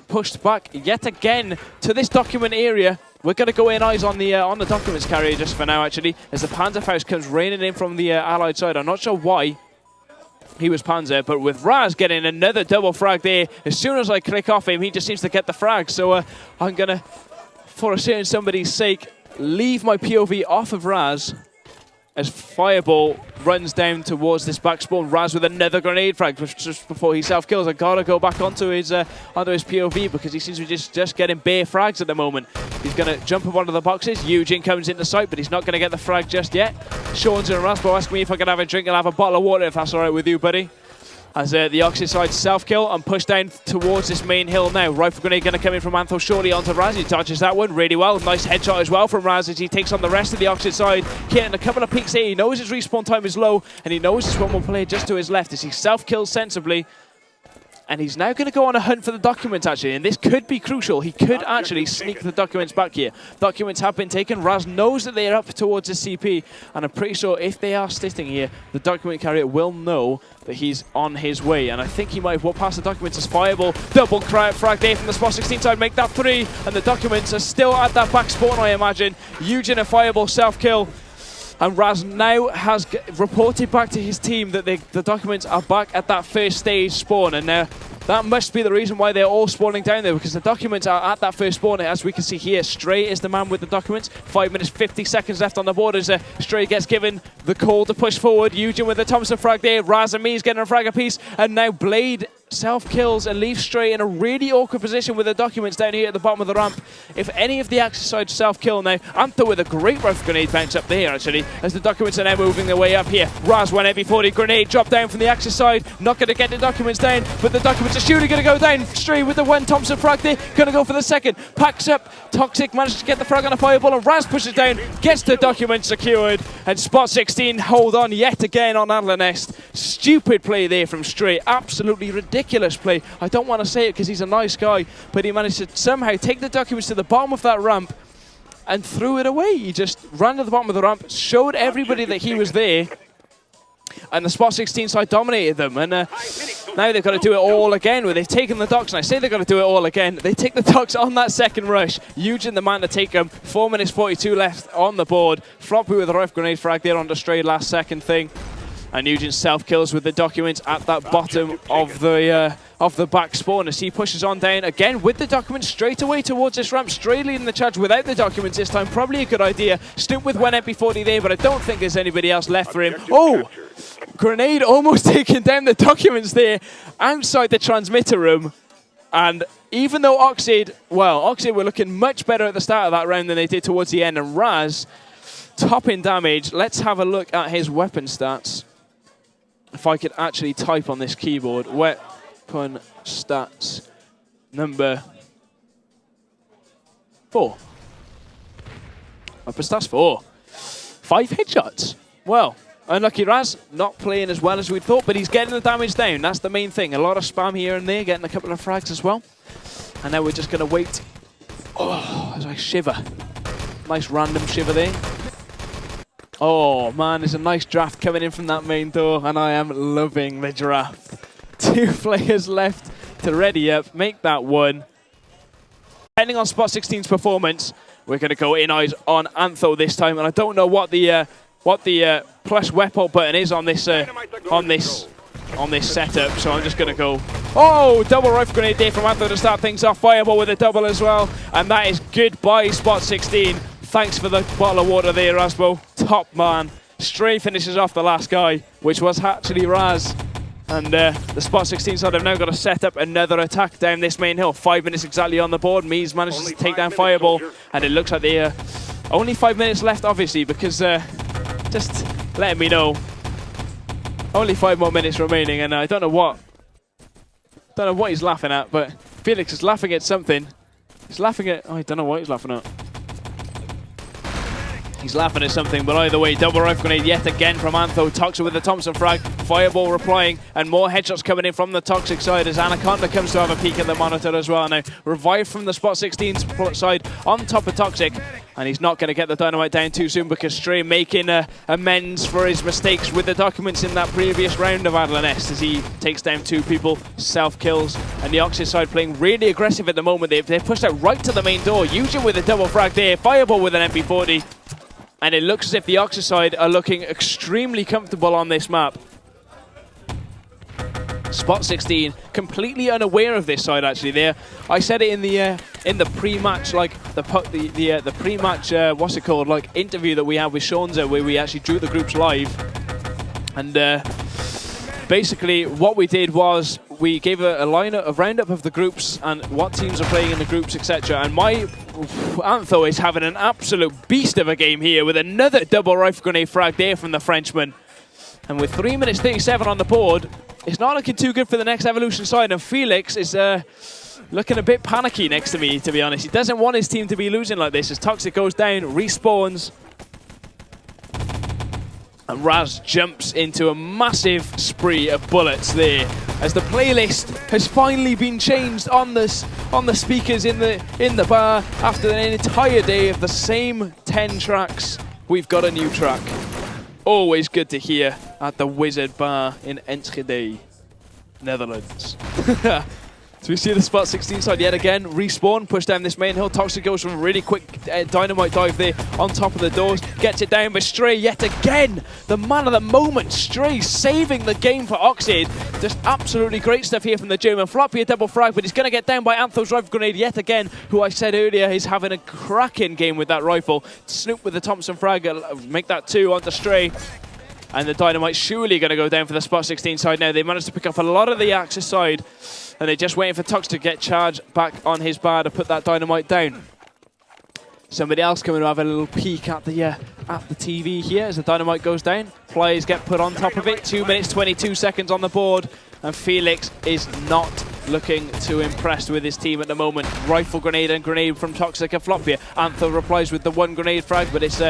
[SPEAKER 1] pushed back yet again to this document area. We're going to go in eyes on the documents carrier just for now, actually, as the Panzerfaust comes raining in from the allied side. I'm not sure why he was Panzer, but with Raz getting another double frag there, as soon as I click off him, he just seems to get the frag. So I'm going to, for a certain somebody's sake, leave my POV off of Raz as Fireball runs down towards this back spawn. Raz with another grenade frag just before he self-kills. I gotta go back onto his POV because he seems to be just getting bare frags at the moment. He's gonna jump up onto the boxes. Eugene comes into sight, but he's not gonna get the frag just yet. Sean's in Raspo asking me if I can have a drink. I'll have a bottle of water if that's all right with you, buddy. As the Oxid side self-kill and push down towards this main hill now. Rifle grenade going to come in from Antho shortly onto Raz. He dodges that one really well. Nice headshot as well from Raz as he takes on the rest of the Oxid side. Getting a couple of peeks here. He knows his respawn time is low and he knows there's one more player just to his left as he self-kills sensibly. And he's now going to go on a hunt for the documents, actually. And this could be crucial. He could actually sneak the documents back here. Documents have been taken. Raz knows that they're up towards the CP. And I'm pretty sure if they are sitting here, the document carrier will know that he's on his way. And I think he might have walked past the documents as Fireball. Double frag there from the Spot16 side. Make that 3. And the documents are still at that back spawn, I imagine. Eugene and Fireball self-kill. And Raz now has reported back to his team that the documents are back at that first stage spawn. And that must be the reason why they're all spawning down there, because the documents are at that first spawn. As we can see here, Stray is the man with the documents. 5 minutes, 50 seconds left on the board as Stray gets given the call to push forward. Eugene with the Thompson frag there. Raz and Me's getting a frag apiece. And now Blade self-kills and leaves Stray in a really awkward position with the documents down here at the bottom of the ramp. If any of the Axis side self-kill now, Antho with a great rifle grenade bounce up there, actually, as the documents are now moving their way up here. Raz, one heavy 40 grenade drop down from the Axis side. Not going to get the documents down, but the documents are surely going to go down. Stray with the one Thompson frag there, going to go for the second. Packs up. Toxic manages to get the frag on a Fireball, and Raz pushes down, gets the documents secured, and Spot16 hold on yet again on Adler Nest. Stupid play there from Stray. Absolutely ridiculous play. I don't want to say it because he's a nice guy, but he managed to somehow take the documents to the bottom of that ramp and threw it away. He just ran to the bottom of the ramp, showed everybody that he was there, and the Spot16 side dominated them. And now they've got to do it all again. Where they've taken the docks, and I say they've got to do it all again. They take the docks on that second rush. Eugene the man to take them. 4 minutes 42 left on the board. Floppy with a rifle grenade frag there on the Stray last second thing. And Eugene self-kills with the documents at that bottom of the back spawn as he pushes on down again with the documents straight away towards this ramp. Stray leading the charge without the documents this time. Probably a good idea. Snoop with one MP40 there, but I don't think there's anybody else left for him. Oh! Grenade almost taking down the documents there outside the transmitter room. And even though Oxid were looking much better at the start of that round than they did towards the end. And Raz, top in damage. Let's have a look at his weapon stats. If I could actually type on this keyboard, weapon stats number 4. Weapon stats 4. 5 headshots. Well, unlucky Raz, not playing as well as we'd thought, but he's getting the damage down. That's the main thing. A lot of spam here and there, getting a couple of frags as well. And now we're just going to wait. Oh, as I shiver. Nice random shiver there. Oh man, there's a nice draft coming in from that main door, and I am loving the draft. 2 players left to ready up, make that 1. Depending on Spot16's performance, we're going to go in eyes on Antho this time, and I don't know what the plus weapon button is on this setup, so I'm just going to go. Oh, double rifle grenade there from Antho to start things off. Fireball with a double as well, and that is goodbye Spot16. Thanks for the bottle of water there, Raspo. Top man. Stray finishes off the last guy, which was actually Raz. And the Spot16 side have now got to set up another attack down this main hill. 5 minutes exactly on the board. Mees manages to take down Fireball. And it looks like they only 5 minutes left, obviously, because just letting me know. Only 5 more minutes remaining, and I don't know what he's laughing at, but Felix is laughing at something. He's laughing at... Oh, I don't know what he's laughing at. He's laughing at something, but either way, double rifle grenade yet again from Antho. Toxic with the Thompson frag. Fireball replying, and more headshots coming in from the Toxic side as Anaconda comes to have a peek at the monitor as well. Now, revived from the Spot16 side on top of Toxic, and he's not going to get the dynamite down too soon because Stray making amends for his mistakes with the documents in that previous round of Adler Nest as he takes down 2 people, self-kills, and the Oxys side playing really aggressive at the moment. They've pushed out right to the main door. Eugene with a double frag there. Fireball with an MP40. And it looks as if the Oxys side are looking extremely comfortable on this map. Spot16 completely unaware of this side actually there. I said it in in the pre-match, like the pre-match, what's it called, like interview that we had with Owzo, where we actually drew the groups live, and basically what we did was we gave a roundup of the groups and what teams are playing in the groups, etc. And my Owzo is having an absolute beast of a game here with another double rifle grenade frag there from the Frenchman. And with 3 minutes 37 on the board, it's not looking too good for the next Evolution side. And Felix is looking a bit panicky next to me, to be honest. He doesn't want his team to be losing like this as Toxic goes down, respawns. And Raz jumps into a massive spree of bullets there, as the playlist has finally been changed on the speakers in the bar after an entire day of the same 10 tracks. We've got a new track. Always good to hear at the Wizard Bar in Enschede, Netherlands. So we see the Spot16 side yet again, respawn, push down this main hill. Toxic goes from a really quick dynamite dive there on top of the doors, gets it down, but Stray yet again, the man of the moment, Stray saving the game for Oxid. Just absolutely great stuff here from the German. Floppy a double frag, but he's going to get down by Antho's rifle grenade yet again, who I said earlier is having a cracking game with that rifle. Snoop with the Thompson frag, make that 2 onto Stray. And the dynamite surely going to go down for the Spot16 side now. They managed to pick up a lot of the Axis side, and they're just waiting for Tux to get charged back on his bar to put that dynamite down. Somebody else coming to have a little peek at the TV here as the dynamite goes down. Players get put on top of it. 2 minutes, 22 seconds on the board, and Felix is not looking too impressed with his team at the moment. Rifle grenade and grenade from Toxic and Flopia. Antho replies with the 1 grenade frag, but it's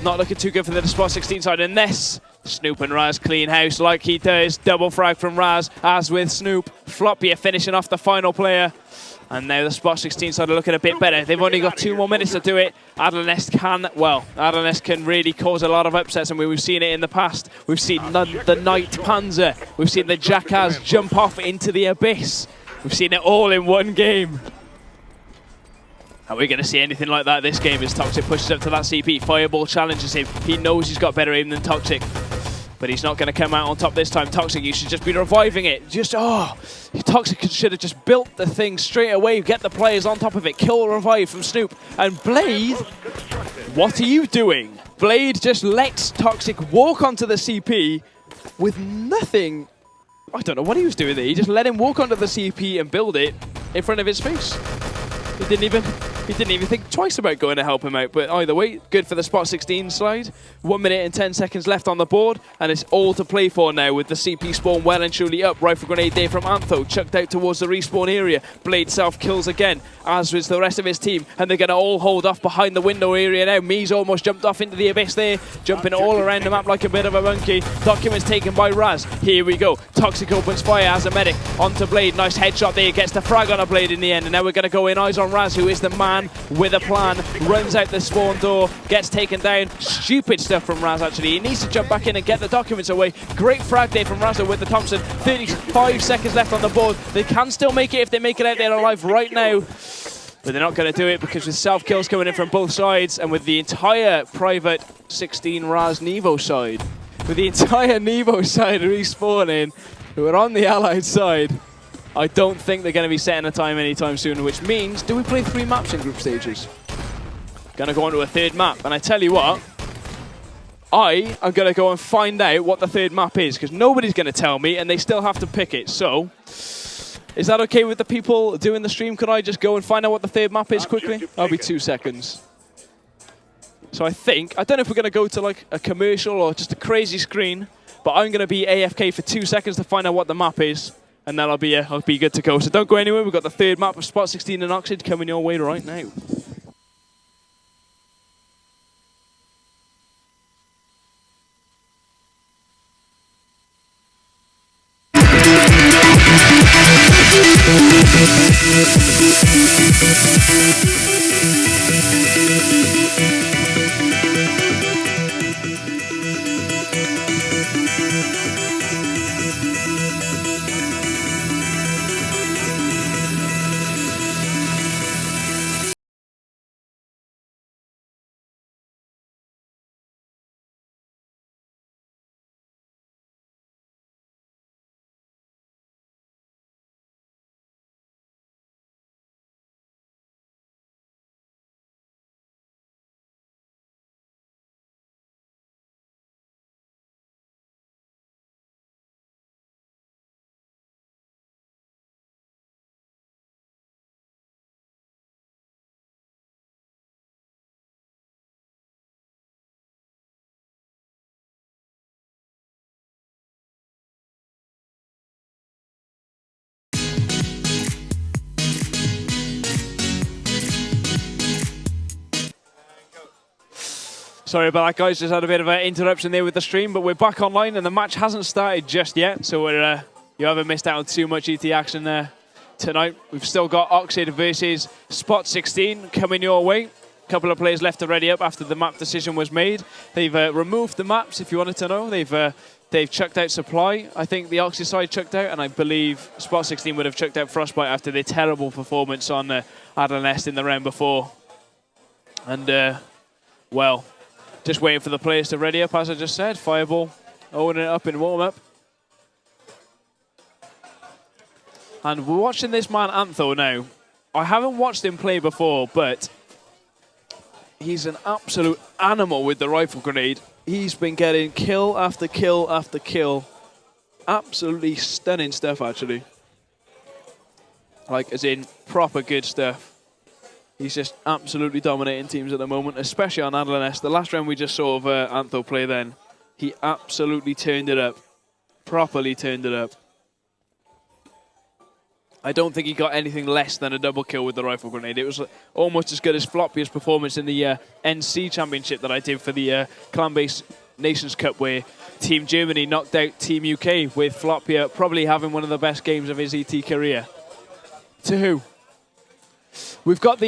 [SPEAKER 1] not looking too good for the Spot16 side, unless Snoop and Raz clean house like he does. Double frag from Raz, as with Snoop. Flopia finishing off the final player. And now the Spot16 side are looking a bit better. They've only got 2 more minutes to do it. Adlanest can really cause a lot of upsets, and we've seen it in the past. We've seen the Knight Panzer. We've seen the Jackass jump off into the abyss. We've seen it all in one game. Are we going to see anything like that this game as Toxic pushes up to that CP? Fireball challenges him. He knows he's got better aim than Toxic, but he's not going to come out on top this time. Toxic, you should just be reviving it. Toxic should have just built the thing straight away, get the players on top of it, kill revive from Snoop. And Blade, what are you doing? Blade just lets Toxic walk onto the CP with nothing. I don't know what he was doing there. He just let him walk onto the CP and build it in front of his face. He didn't even think twice about going to help him out. But either way, good for the Spot16 side. 1 minute and 10 seconds left on the board, and it's all to play for now with the CP spawn well and truly up. Rifle grenade there from Antho, chucked out towards the respawn area. Blade self-kills again, as was the rest of his team, and they're going to all hold off behind the window area now. Mees almost jumped off into the abyss there, jumping all around the map like a bit of a monkey. Documents taken by Raz. Here we go. Toxic opens fire as a medic onto Blade. Nice headshot there, gets the frag on a Blade in the end, and now we're going to go in. Eyes on Raz, who is the man with a plan. Runs out the spawn door, gets taken down. Stupid stuff from Raz, actually. He needs to jump back in and get the documents away. Great frag there from Raz with the Thompson. 35 seconds left on the board. They can still make it if they make it out there alive right now. But they're not going to do it because with self-kills coming in from both sides, and with the entire private 16 Raz Nevo side, with the entire Nevo side respawning, who are on the Allied side, I don't think they're going to be setting a time anytime soon, which means, do we play 3 maps in group stages? Going to go on to a 3rd map, and I tell you what, I am going to go and find out what the 3rd map is, because nobody's going to tell me, and they still have to pick it. So, is that okay with the people doing the stream? Could I just go and find out what the 3rd map is quickly? That'll be 2 seconds. So I don't know if we're going to go to like a commercial or just a crazy screen, but I'm going to be AFK for 2 seconds to find out what the map is. And then I'll be good to go. So don't go anywhere. We've got the 3rd map of Spot16 and Oxid coming your way right now. Sorry about that, guys. Just had a bit of an interruption there with the stream, but we're back online, and the match hasn't started just yet, so you haven't missed out on too much ET action there tonight. We've still got Oxid versus Spot16 coming your way. A couple of players left to ready up after the map decision was made. They've removed the maps, if you wanted to know. They've chucked out Supply. I think the Oxid side chucked out, and I believe Spot16 would have chucked out Frostbite after their terrible performance on Adlanest in the round before. And, well, just waiting for the players to ready up, as I just said. Fireball holding it up in warm-up. And we're watching this man, Antho, now. I haven't watched him play before, but he's an absolute animal with the rifle grenade. He's been getting kill after kill after kill. Absolutely stunning stuff, actually. Like, as in, proper good stuff. He's just absolutely dominating teams at the moment, especially on Adlanest. The last round we just saw of Antho play then, he absolutely turned it up. Properly turned it up. I don't think he got anything less than a double kill with the rifle grenade. It was almost as good as Floppy's performance in the NC Championship that I did for the Clan-Based Nations Cup, where Team Germany knocked out Team UK with Floppy probably having one of the best games of his ET career. To who? We've got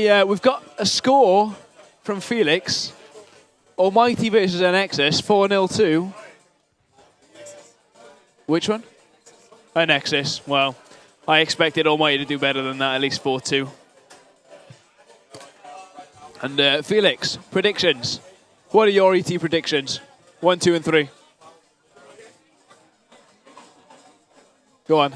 [SPEAKER 1] a score from Felix. Almighty versus Nexus, 4-0 to. Which one? Nexus. Well, I expected Almighty to do better than that, at least 4-2. And Felix, predictions. What are your ET predictions? 1, 2, and 3. Go on.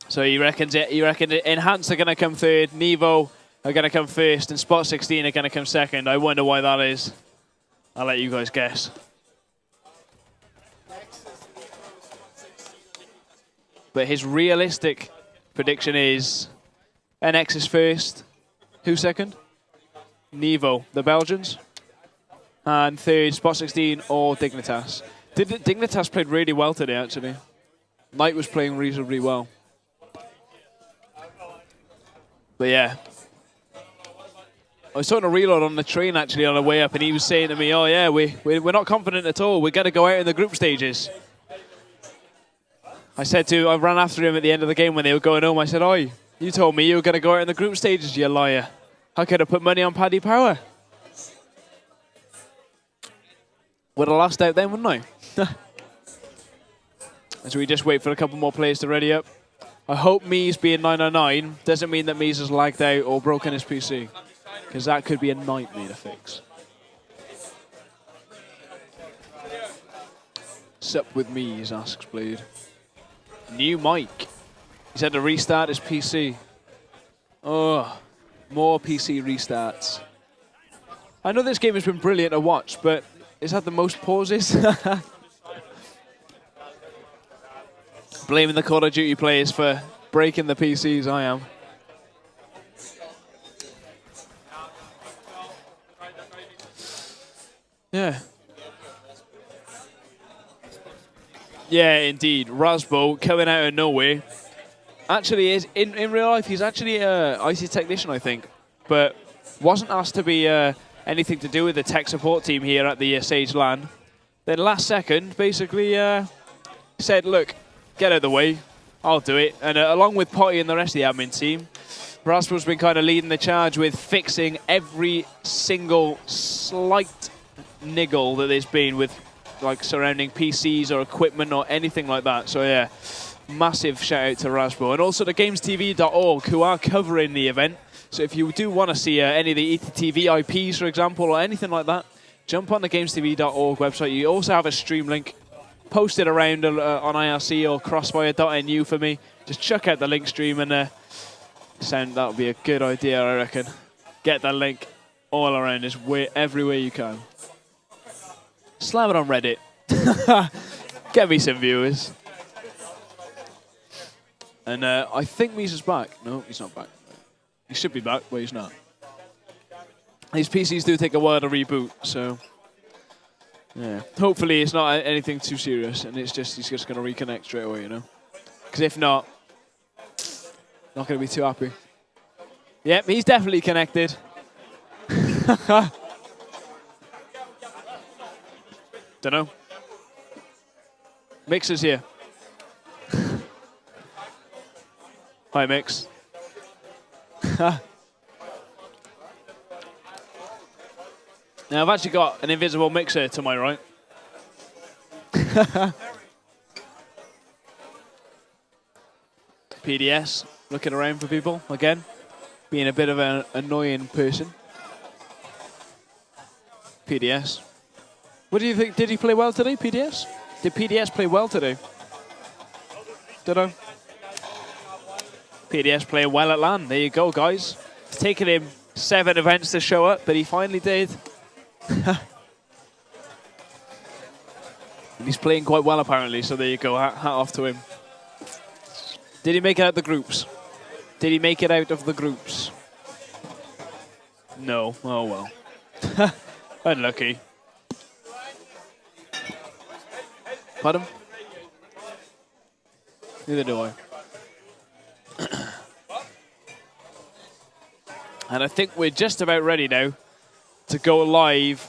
[SPEAKER 1] So you reckon Enhance are going to come third, Nevo are going to come first, and Spot16 are going to come second. I wonder why that is. I'll let you guys guess. But his realistic prediction is NX is first. Who second? Nevo, the Belgians. And third, Spot16 or Dignitas. Dignitas played really well today, actually. Knight was playing reasonably well. But yeah. I was talking to Reload on the train, actually, on the way up, and he was saying to me, oh yeah, we're not confident at all. We're going to go out in the group stages. I ran after him at the end of the game when they were going home. I said, oi, you told me you were going to go out in the group stages, you liar. I could have put money on Paddy Power. Would have lost out then, wouldn't I? As we just wait for a couple more players to ready up. I hope Mies being 909 doesn't mean that Mies has lagged out or broken his PC, because that could be a nightmare to fix. Sup with Mies, asks Blade. New mic. He's had to restart his PC. Oh, more PC restarts. I know this game has been brilliant to watch, but it's had the most pauses. Blaming the Call of Duty players for breaking the PCs, I am. Yeah. Yeah, indeed. Rasbo coming out of nowhere. Actually, is in real life, he's actually an IT technician, I think, but wasn't asked to be anything to do with the tech support team here at the Sage LAN. Then last second, basically said, look, get out of the way, I'll do it. And along with Potty and the rest of the admin team, Raspo's been kind of leading the charge with fixing every single slight niggle that there's been with like surrounding PCs or equipment or anything like that. So yeah, massive shout out to Raspo. And also to GamesTV.org, who are covering the event. So if you do want to see any of the ETTV IPs, for example, or anything like that, jump on the GamesTV.org website. You also have a stream link posted around on IRC or crossfire.nu for me. Just check out the link stream and that would be a good idea, I reckon. Get that link all around everywhere you can. Slam it on Reddit. Get me some viewers. And I think Misa's back. No, he's not back. He should be back, but he's not. These PCs do take a while to reboot, so Yeah. Hopefully it's not anything too serious, and it's just he's just going to reconnect straight away, you know. Because if not, not going to be too happy. Yep, he's definitely connected. Don't know. Mix is here. Hi, Mix. Now, I've actually got an invisible mixer to my right. PDS, looking around for people, again. Being a bit of an annoying person. PDS. What do you think? Did he play well today, PDS? Did PDS play well today? Don't know. PDS playing well at LAN. There you go, guys. It's taken him 7 events to show up, but he finally did. And he's playing quite well, apparently, so there you go. Hat off to him. Did he make it out of the groups? Did he make it out of the groups? No. Oh, well. Unlucky. Pardon? Neither do I. And I think we're just about ready now to go live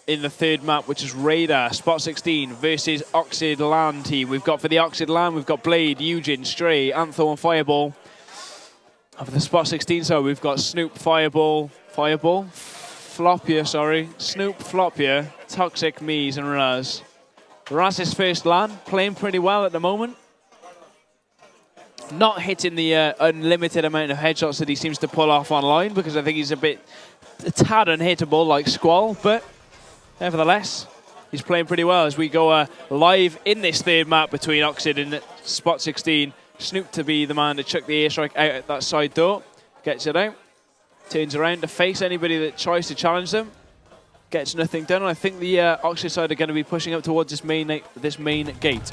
[SPEAKER 1] in the 3rd map, which is Radar, Spot16 versus Oxid LAN team. We've got for the Oxid LAN, we've got Blade, Eugen, Stray, Antho, and Fireball. And for the Spot16 side, we've got Snoop, Fireball, Floppier, Snoop, Floppier, Toxic, Mies, and Raz. Raz's first LAN, playing pretty well at the moment. Not hitting the unlimited amount of headshots that he seems to pull off online, because I think he's a tad unhittable like Squall, but nevertheless, he's playing pretty well as we go live in this 3rd map between Oxid and Spot16. Snoop to be the man to chuck the airstrike out at that side door, gets it out, turns around to face anybody that tries to challenge them, gets nothing done. And I think the Oxid side are going to be pushing up towards this main gate.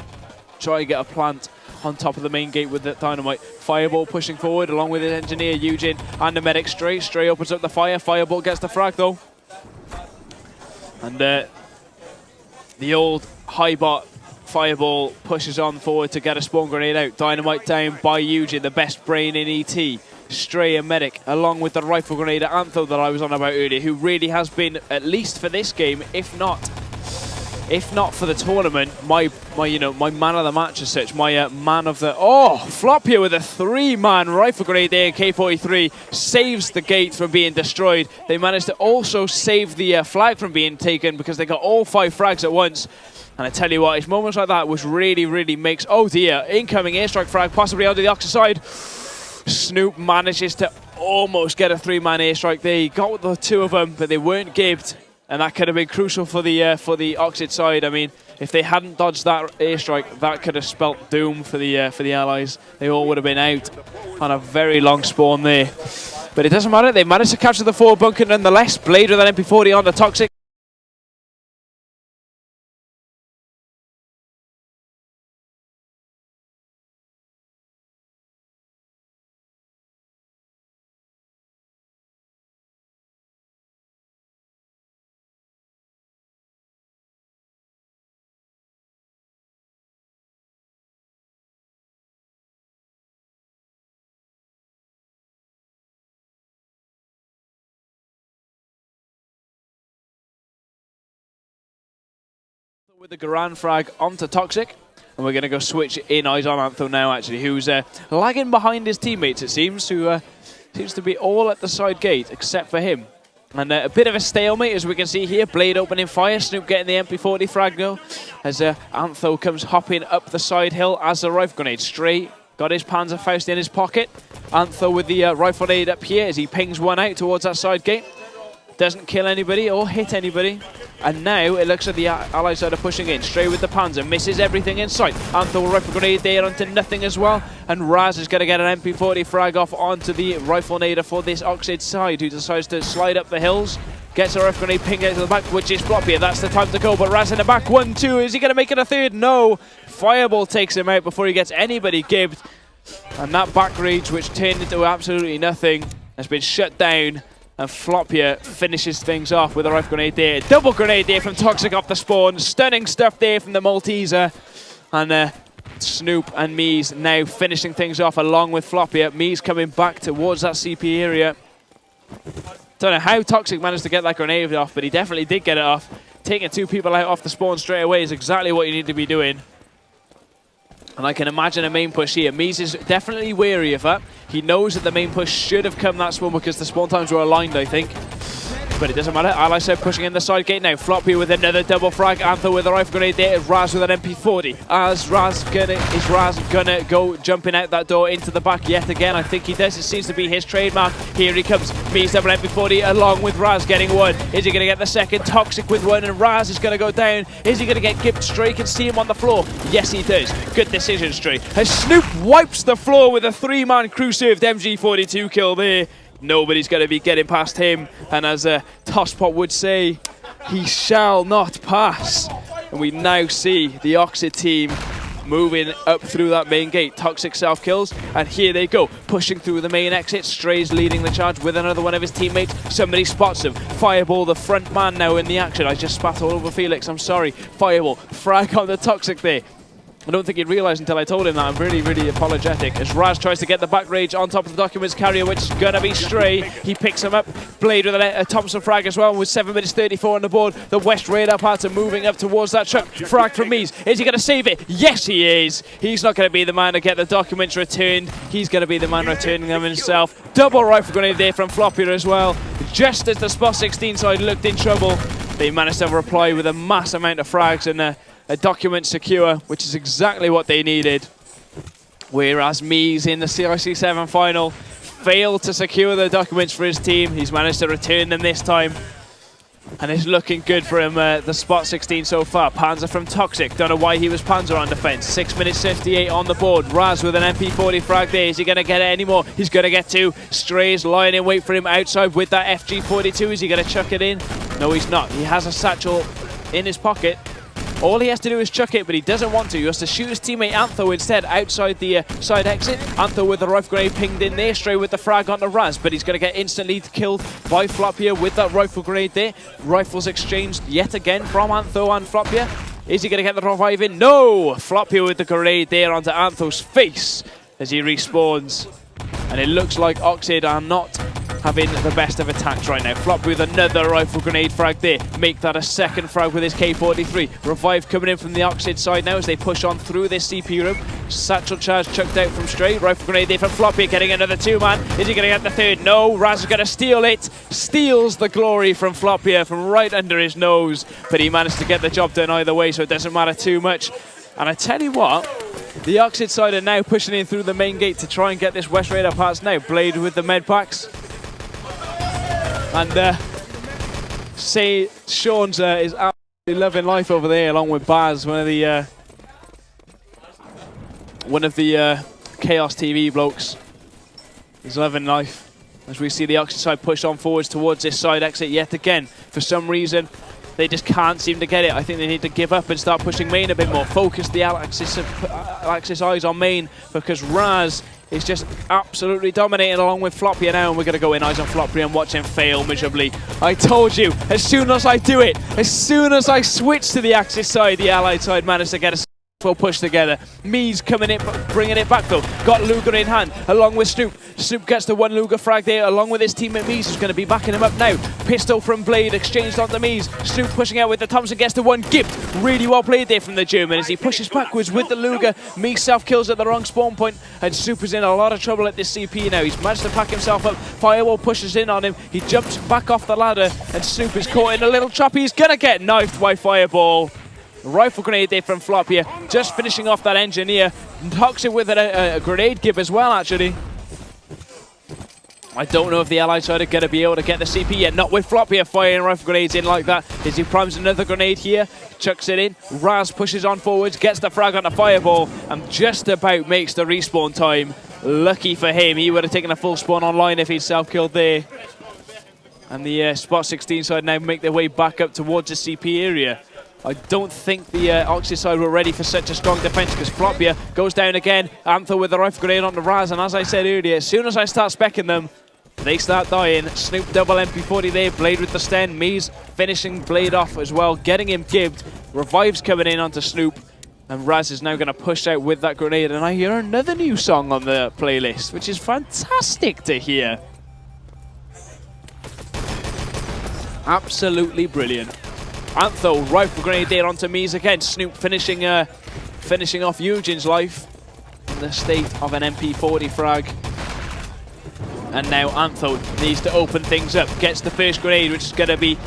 [SPEAKER 1] Try to get a plant on top of the main gate with the dynamite. Fireball pushing forward along with his engineer Eugen and the medic Stray. Stray opens up the fire. Fireball gets the frag though. And the old high bot Fireball pushes on forward to get a spawn grenade out. Dynamite down by Eugen, the best brain in ET. Stray and medic along with the rifle grenade Antho that I was on about earlier, who really has been, at least for this game, if not for the tournament, my man of the match as such, my man of the... Oh, Flop here with a 3-man rifle grenade there. K43 saves the gate from being destroyed. They managed to also save the flag from being taken because they got all 5 frags at once. And I tell you what, it's moments like that which really makes... Oh dear, incoming airstrike frag, possibly onto the Oxid side. Snoop manages to almost get a 3-man airstrike there. He got the 2 of them, but they weren't gibbed. And that could have been crucial for the Oxid side. I mean, if they hadn't dodged that airstrike, that could have spelt doom for the Allies. They all would have been out on a very long spawn there. But it doesn't matter. They managed to capture the 4 bunker nonetheless. Blade with an MP40 on the Toxic. With the Garan frag onto Toxic, and we're going to go switch in eyes on Antho now, actually, who's lagging behind his teammates, it seems, who seems to be all at the side gate, except for him. And a bit of a stalemate, as we can see here. Blade opening fire, Snoop getting the MP40 frag now, as Antho comes hopping up the side hill as the rifle grenade. Stray got his Panzerfaust in his pocket. Antho with the rifle grenade up here as he pings one out towards that side gate. Doesn't kill anybody or hit anybody. And now it looks like the Allied side are pushing in. Stray with the Panzer, misses everything in sight. Antho rifle grenade there onto nothing as well. And Raz is going to get an MP40 frag off onto the rifle nader for this Oxid side, who decides to slide up the hills. Gets a rifle grenade pinged out to the back, which is Floppier. That's the time to go. But Raz in the back, 1-2. Is he going to make it a 3rd? No. Fireball takes him out before he gets anybody gibbed. And that back rage, which turned into absolutely nothing, has been shut down And Floppier finishes things off with a rifle grenade there. Double grenade there from Toxic off the spawn. Stunning stuff there from the Malteser. And Snoop and Mies now finishing things off along with Floppier. Mies coming back towards that CP area. Don't know how Toxic managed to get that grenade off, but he definitely did get it off. Taking 2 people out off the spawn straight away is exactly what you need to be doing. And I can imagine a main push here. Mies is definitely wary of that. He knows that the main push should have come that spawn because the spawn times were aligned, I think. But it doesn't matter. Ally side pushing in the side gate now. Floppy with another double frag. Antho with a rifle grenade there. Raz with an MP40. Is Raz gonna go jumping out that door into the back yet again? I think he does. It seems to be his trademark. Here he comes. Mies double MP40 along with Raz getting one. Is he gonna get the second? Toxic with one, and Raz is gonna go down. Is he gonna get gipped? Stray can see him on the floor. Yes, he does. Good decision, Stray. As Snoop wipes the floor with a 3-man crew served MG42 kill there. Nobody's going to be getting past him, and as Tosspot would say, he shall not pass. And we now see the Oxid team moving up through that main gate. Toxic self-kills, and here they go, pushing through the main exit. Stray's leading the charge with another one of his teammates. Somebody spots him. Fireball, the front man now in the action. I just spat all over Felix, I'm sorry. Fireball, frag on the Toxic there. I don't think he'd realise until I told him that. I'm really, really apologetic. As Raz tries to get the back rage on top of the documents carrier, which is going to be Stray. He picks him up. Blade with a Thompson frag as well, with 7 minutes 34 on the board. The West radar parts are moving up towards that truck. Frag from Mies. Is he going to save it? Yes, he is. He's not going to be the man to get the documents returned. He's going to be the man returning them himself. Double rifle grenade there from Floppier as well. Just as the Spot16 side looked in trouble, they managed to reply with a mass amount of frags and a document secure, which is exactly what they needed. Whereas Mies in the CIC7 final failed to secure the documents for his team. He's managed to return them this time. And it's looking good for him, the Spot16 so far. Panzer from Toxic. Don't know why he was Panzer on defense. 6 minutes 58 on the board. Raz with an MP40 frag there. Is he going to get it anymore? He's going to get 2. Stray's lying in wait for him outside with that FG42. Is he going to chuck it in? No, he's not. He has a satchel in his pocket. All he has to do is chuck it, but he doesn't want to. He has to shoot his teammate Antho instead outside the side exit. Antho with the rifle grenade pinged in there, Stray with the frag on the Raz, but he's going to get instantly killed by Floppier with that rifle grenade there. Rifles exchanged yet again from Antho and Floppier. Is he going to get the revive in? No! Floppier with the grenade there onto Antho's face as he respawns. And it looks like Oxid are not having the best of attacks right now. Flop with another rifle grenade frag there. Make that a second frag with his K43. Revive coming in from the Oxid side now as they push on through this CP room. Satchel charge chucked out from Stray. Rifle grenade there from Floppy, getting another 2-man. Is he going to get the third? No. Raz is going to steal it. Steals the glory from Floppier from right under his nose. But he managed to get the job done either way, so it doesn't matter too much. And I tell you what, the Oxid side are now pushing in through the main gate to try and get this West radar parts now. Blade with the med packs. And Sean's is absolutely loving life over there, along with Baz, one of the Chaos TV blokes. He's loving life as we see the Oxid side push on forwards towards this side exit yet again. For some reason, they just can't seem to get it. I think they need to give up and start pushing main a bit more. Focus the Axis eyes on main, because Raz is just absolutely dominating along with Floppier now, and we're going to go in eyes on Floppier and watch him fail miserably. I told you, as soon as I do it, as soon as I switch to the Axis side, the Allied side managed to get a full push together. Mies coming in, bringing it back though. Got Luger in hand, along with Snoop. Snoop gets the 1 Luger frag there, along with his teammate Mies, who's going to be backing him up now. Pistol from Blade, exchanged onto Mies. Snoop pushing out with the Thompson, gets the 1 gift. Really well played there from the German as he pushes backwards with the Luger. Mies self-kills at the wrong spawn point, and Snoop is in a lot of trouble at this CP now. He's managed to pack himself up. Firewall pushes in on him. He jumps back off the ladder, and Snoop is caught in a little trap. He's going to get knifed by Fireball. Rifle grenade there from Floppier, just finishing off that engineer. Toxic with a grenade give as well, actually. I don't know if the Allied side are going to be able to get the CP yet. Not with Floppier firing rifle grenades in like that. As he primes another grenade here, chucks it in. Raz pushes on forwards, gets the frag on the Fireball, and just about makes the respawn time. Lucky for him, he would have taken a full spawn online if he'd self-killed there. And the Spot16 side now make their way back up towards the CP area. I don't think the Oxid side were ready for such a strong defense, because Floppier goes down again. Antho with the rifle grenade on the Raz, and as I said earlier, as soon as I start specking them, They start dying. Snoop double MP40 there, Blade with the sten. Mees finishing Blade off as well, getting him gibbed. Revives coming in onto Snoop. And Raz is now going to push out with that grenade. And I hear another new song on the playlist, which is fantastic to hear. Absolutely brilliant. Antho, rifle grenade there onto Mees again. Snoop finishing off Eugen's life in the state of an MP40 frag. And now Antho needs to open things up. Gets the first grenade, which is going to be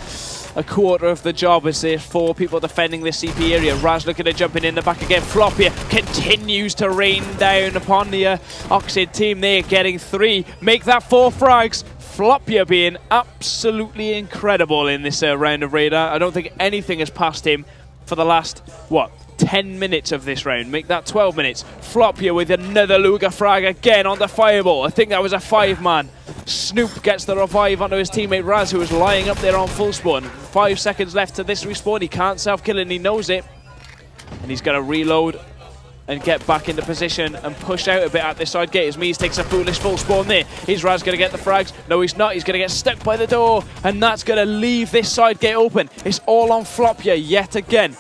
[SPEAKER 1] a quarter of the job as there's 4 people defending this CP area. Raz looking to jump in the back again. Floppier continues to rain down upon the Oxid team there, getting 3. Make that 4 frags. Floppier being absolutely incredible in this round of Radar. I don't think anything has passed him for the last, what, 10 minutes of this round. Make that 12 minutes. Floppier with another Luger frag again on the fireball. I think that was a 5-man. Snoop gets the revive onto his teammate Raz, who is lying up there on full spawn. 5 seconds left to this respawn. He can't self-kill and he knows it. And he's going to reload and get back into position and push out a bit at this side gate as Mees takes a foolish full spawn there. Is Raz going to get the frags? No, he's not. He's going to get stuck by the door, and that's going to leave this side gate open. It's all on Floppier yet again.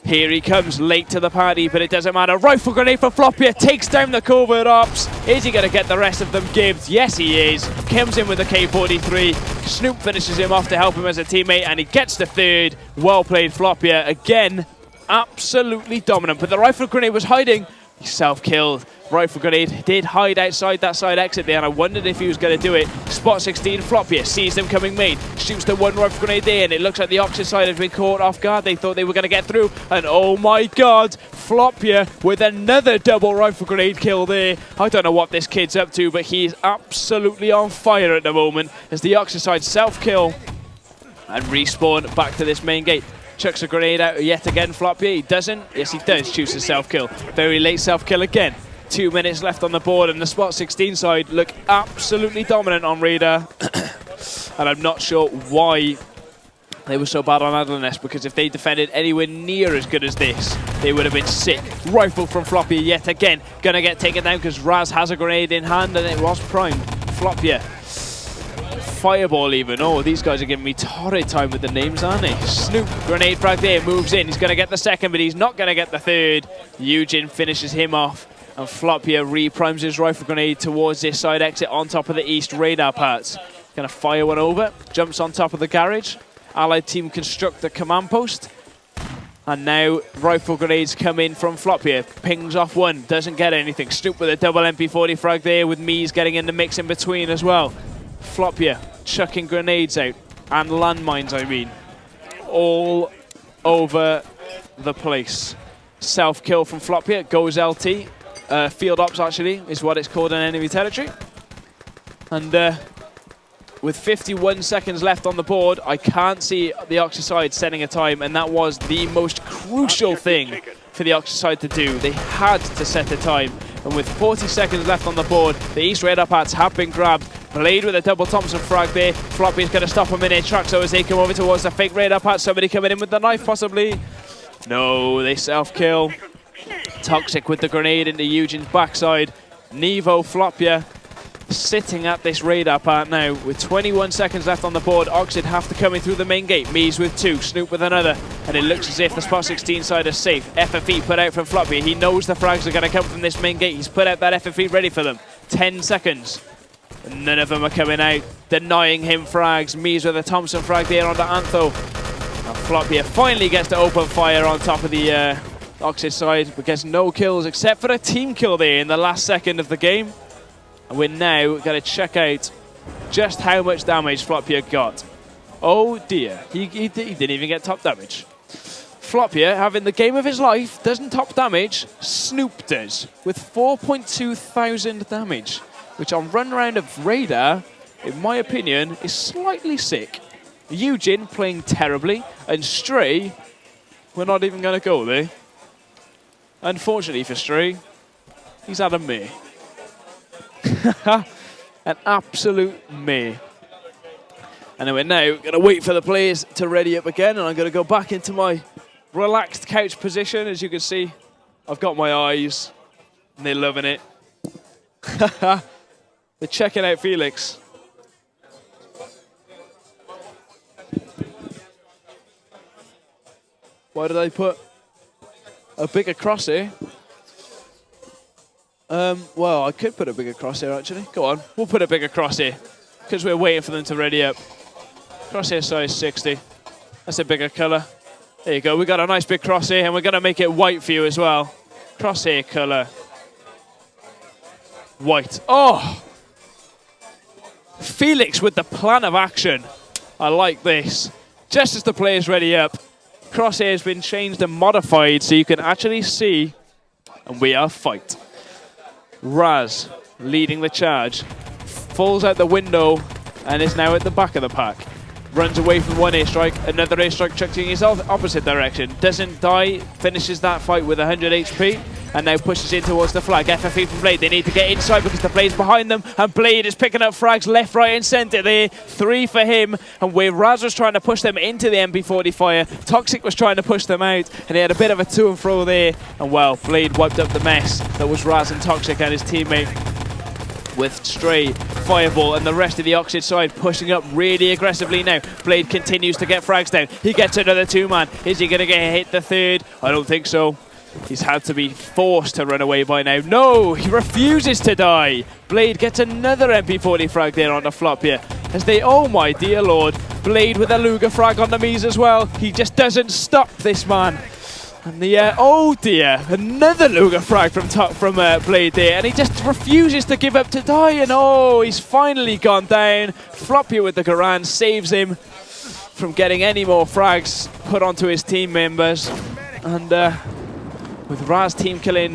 [SPEAKER 1] Here he comes, late to the party, but it doesn't matter. Rifle grenade for Floppier, takes down the covert ops. Is he going to get the rest of them gibbed? Yes, he is. Comes in with the K43. Snoop finishes him off to help him as a teammate, and he gets the 3rd. Well played, Floppier. Again, absolutely dominant, but the rifle grenade was hiding. He self-killed. Rifle grenade did hide outside that side exit there, and I wondered if he was going to do it. Spot16, Floppier sees them coming main, shoots the 1 rifle grenade there, and it looks like the Oxid side has been caught off guard. They thought they were going to get through, and oh my god, Floppier with another double rifle grenade kill there. I don't know what this kid's up to, but he's absolutely on fire at the moment as the Oxid side self-kill and respawn back to this main gate. Chucks a grenade out yet again, Floppier. He doesn't. Yes, he does choose a self-kill. Very late self-kill again. 2 minutes left on the board, and the Spot16 side look absolutely dominant on Radar. And I'm not sure why they were so bad on Adlanest, because if they defended anywhere near as good as this, they would have been sick. Rifle from Floppier yet again. Gonna get taken down because Raz has a grenade in hand, and it was primed. Floppier. Fireball even. Oh, these guys are giving me torrid time with the names, aren't they? Snoop, grenade frag there, moves in. He's going to get the 2nd, but he's not going to get the 3rd. Eugen finishes him off, and Floppier reprimes his rifle grenade towards this side exit on top of the east radar parts. Going to fire one over, jumps on top of the garage. Allied team construct the command post. And now rifle grenades come in from Floppier. Pings off 1, doesn't get anything. Snoop with a double MP40 frag there, with Mees getting in the mix in between as well. Floppier chucking grenades out, and landmines, I mean, all over the place. Self-kill from Floppier, goes LT. Field ops, actually, is what it's called in enemy territory. And with 51 seconds left on the board, I can't see the Oxy side setting a time, and that was the most crucial thing for the Oxy side to do. They had to set a time, and with 40 seconds left on the board, the East radar parts have been grabbed. Blade with a double Thompson frag there. Floppy's going to stop him in their tracks as they come over towards the fake radar part. Somebody coming in with the knife, possibly. No, they self-kill. Toxic with the grenade into Eugen's backside. Nevo Floppier sitting at this radar part now with 21 seconds left on the board. Oxid have to come in through the main gate. Mees with 2, Snoop with another, and it looks as if the Spot16 side is safe. FFE put out from Floppier. He knows the frags are going to come from this main gate. He's put out that FFE ready for them. 10 seconds. And none of them are coming out, denying him frags. Mees with a Thompson frag there onto Antho. And Floppier finally gets to open fire on top of the Oxid side, but gets no kills except for a team kill there in the last second of the game. And we're now going to check out just how much damage Floppier got. Oh dear, he didn't even get top damage. Floppier, having the game of his life, doesn't top damage. Snoop does, with 4.2 thousand damage, which on run round of Radar, in my opinion, is slightly sick. Eugen playing terribly, and Stray, we're not even going to go there. Unfortunately for Stray, he's had a meh. An absolute meh. And then we're now going to wait for the players to ready up again, and I'm going to go back into my relaxed couch position. As you can see, I've got my eyes, and they're loving it. They're checking out Felix. Why did I put a bigger crosshair? Well, I could put a bigger crosshair, actually. Go on, we'll put a bigger crosshair, because we're waiting for them to ready up. Crosshair size 60. That's a bigger colour. There you go, we got a nice big crosshair, and we're going to make it white for you as well. Crosshair colour. White. Oh! Felix with the plan of action. I like this. Just as the player's ready up, crosshair has been changed and modified so you can actually see, and we are fight. Raz leading the charge, falls out the window and is now at the back of the pack. Runs away from one airstrike, another airstrike chucked in his opposite direction. Doesn't die, finishes that fight with 100 HP, and now pushes in towards the flag. FFE from Blade, they need to get inside because the Blade's behind them, and Blade is picking up frags left, right and centre there. 3 for him, and where Raz was trying to push them into the MP40 fire, Toxic was trying to push them out, and he had a bit of a to and fro there, and well, Blade wiped up the mess that was Raz and Toxic and his teammate. With Stray, Fireball, and the rest of the Oxid side pushing up really aggressively now. Blade continues to get frags down. He gets another 2-man. Is he going to get hit the third? I don't think so. He's had to be forced to run away by now. No, he refuses to die. Blade gets another MP40 frag there on the flop here. As they, oh my dear lord, Blade with a Luger frag on the Mies as well. He just doesn't stop this man. And the, oh dear, another Luger frag from Blade there, and he just refuses to give up to die, and oh, he's finally gone down. Floppy with the Garand saves him from getting any more frags put onto his team members. And with Raz team killing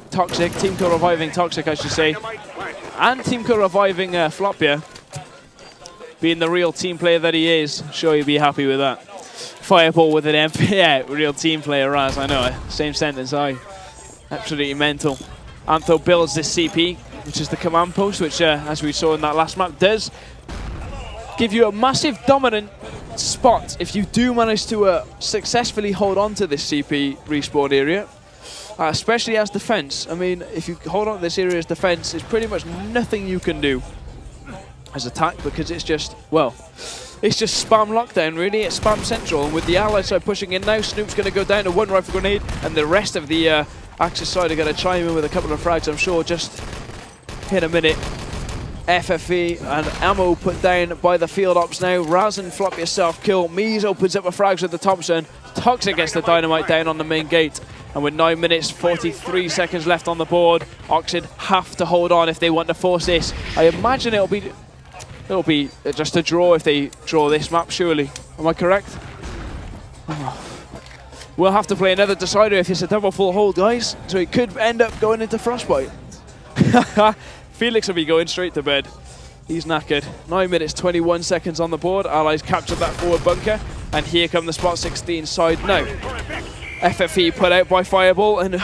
[SPEAKER 1] Toxic, team kill reviving Toxic I should say, and team kill reviving Floppier, being the real team player that he is, sure you'll be happy with that. Fireball with an MP, yeah, real team player Raz, I know, same sentence, absolutely mental. Antho builds this CP, which is the command post, which as we saw in that last map, does give you a massive dominant spot if you do manage to successfully hold on to this CP respawn area, especially as defense. I mean, if you hold on to this area as defense, there's pretty much nothing you can do as attack, because it's just, well, it's just spam lockdown, really. It's spam central, and with the Allied side pushing in now, Snoop's going to go down to 1 rifle grenade, and the rest of the Axis side are going to chime in with a couple of frags, I'm sure, just in a minute. FFE and ammo put down by the field ops now. Raz and Flop yourself kill. Mies opens up a frags with the Thompson. Toxic gets the dynamite down on the main gate, and with 9 minutes 43 seconds left on the board, Oxid have to hold on if they want to force this. I imagine it'll be just a draw if they draw this map, surely. Am I correct? Oh. We'll have to play another decider if it's a double full hold, guys. So it could end up going into Frostbite. Felix will be going straight to bed. He's knackered. 9 minutes, 21 seconds on the board. Allies captured that forward bunker. And here come the Spot16 side now. FFE put out by Fireball. And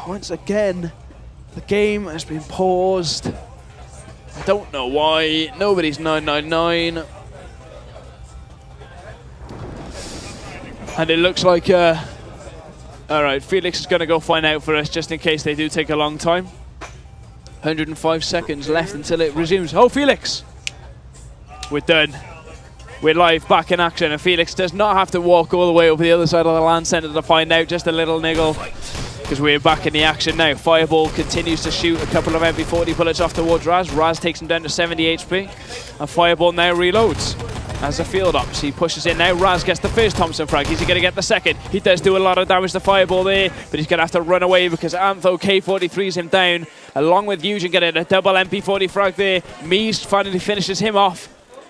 [SPEAKER 1] once again, the game has been paused. I don't know why. Nobody's 999. And it looks like... Alright, Felix is going to go find out for us, just in case they do take a long time. 105 seconds left until it resumes. Oh, Felix! We're done. We're live, back in action, and Felix does not have to walk all the way over the other side of the LAN center to find out. Just a little niggle, because we're back in the action now. Fireball continues to shoot a couple of MP40 bullets off towards Raz. Raz takes him down to 70 HP, and Fireball now reloads. As the field ops, he pushes in now. Raz gets the first Thompson frag. Is he going to get the second? He does do a lot of damage to Fireball there, but he's going to have to run away because Antho K43s him down, along with Eugen getting a double MP40 frag there. Mies finally finishes him off.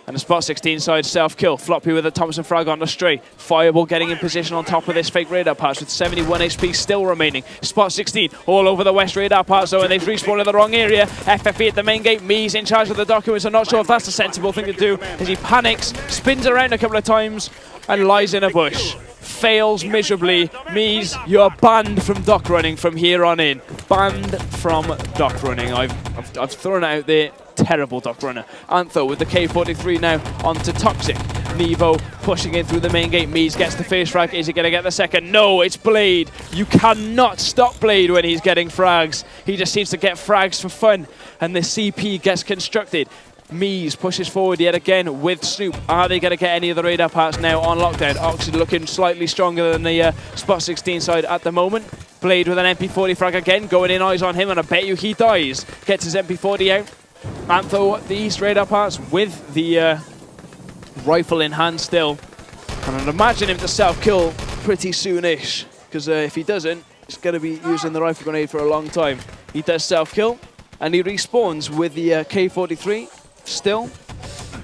[SPEAKER 1] And the Spot16 side self-kill. Floppy with a Thompson frag on the Stray. Fireball getting in position on top of this fake radar patch with 71 HP still remaining. Spot16 all over the west radar patch though, and they've respawned in the wrong area. FFE at the main gate. Mies in charge of the documents. I'm not sure if that's a sensible thing to do, as he panics, spins around a couple of times, and lies in a bush. Fails miserably. Mies, you're banned from dock running from here on in. Banned from dock running. I've thrown it out there. Terrible dock runner. Antho with the K43 now onto Toxic. Nevo pushing in through the main gate. Mies gets the first frag. Is he going to get the second? No, it's Blade. You cannot stop Blade when he's getting frags. He just seems to get frags for fun, and the CP gets constructed. Mees pushes forward yet again with Snoop. Are they going to get any of the radar parts now on lockdown? Oxid looking slightly stronger than the Spot16 side at the moment. Blade with an MP40 frag again, going in, eyes on him, and I bet you he dies. Gets his MP40 out. Antho, the East radar parts with the rifle in hand still. And I'd imagine him to self-kill pretty soonish, because if he doesn't, he's going to be using the rifle grenade for a long time. He does self-kill, and he respawns with the K43 still.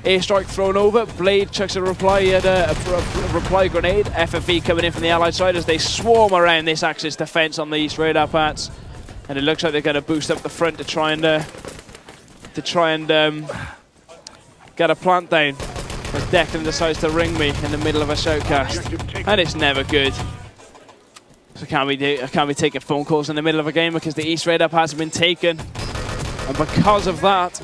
[SPEAKER 1] Airstrike thrown over. Blade chucks a reply. He had a reply grenade. FFV coming in from the allied side as they swarm around this Axis defense on the East radar parts. And it looks like they're going to boost up the front to try and get a plant down. As Declan decides to ring me in the middle of a shoutcast. And it's never good. So I can't be taking phone calls in the middle of a game because the East radar parts have been taken. And because of that,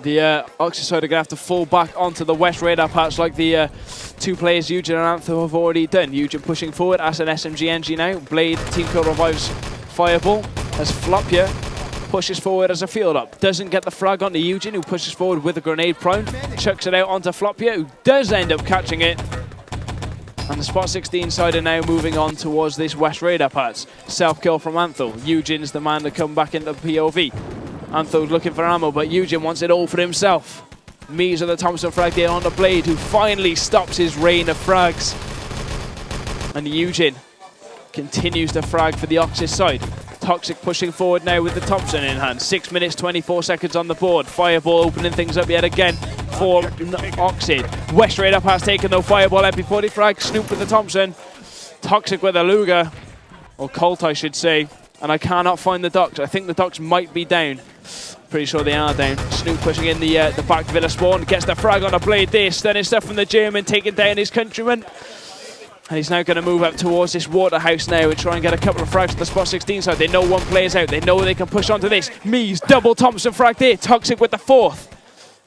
[SPEAKER 1] the Oxy side are going to have to fall back onto the West radar parts like the two players, Eugen and Antho, have already done. Eugen pushing forward as an SMG NG now. Blade, team kill revives Fireball as Flopia pushes forward as a field up. Doesn't get the frag onto Eugen, who pushes forward with a grenade prone. Chucks it out onto Flopia, who does end up catching it. And the Spot16 side are now moving on towards this West radar parts. Self-kill from Antho. Eugen's the man to come back into the POV. Antho's looking for ammo, but Eugen wants it all for himself. Mees with the Thompson frag there on the Blade, who finally stops his rain of frags. And Eugen continues to frag for the Oxys side. Toxic pushing forward now with the Thompson in hand. 6 minutes, 24 seconds on the board. Fireball opening things up yet again for Oxid. West radar pass taken though. Fireball, MP40 frag. Snoop with the Thompson. Toxic with a Luger. Or Colt, I should say. And I cannot find the docks. I think the docks might be down. Pretty sure they are down. Snoop pushing in the back villa spawn. Gets the frag on a Blade there. Stunning stuff from the German, taking down his countryman. And he's now going to move up towards this waterhouse now and try and get a couple of frags to the Spot16 side. They know one player's out. They know they can push onto this. Mees, double Thompson frag there. Toxic with the fourth.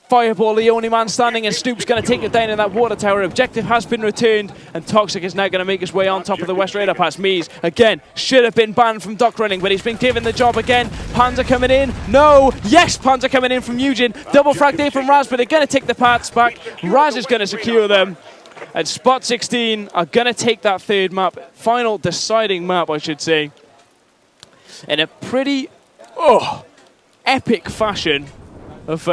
[SPEAKER 1] Fireball, the only man standing, and Snoop's going to take it down in that water tower. Objective has been returned, and Toxic is now going to make his way on top of the West radar pass. Mees, again, should have been banned from dock running, but he's been given the job again. Panzer coming in. No. Yes, Panzer coming in from Eugen. Double frag there from Raz, but they're going to take the parts back. Raz is going to secure them. And Spot16 are going to take that third map, final deciding map, I should say, in a pretty epic fashion of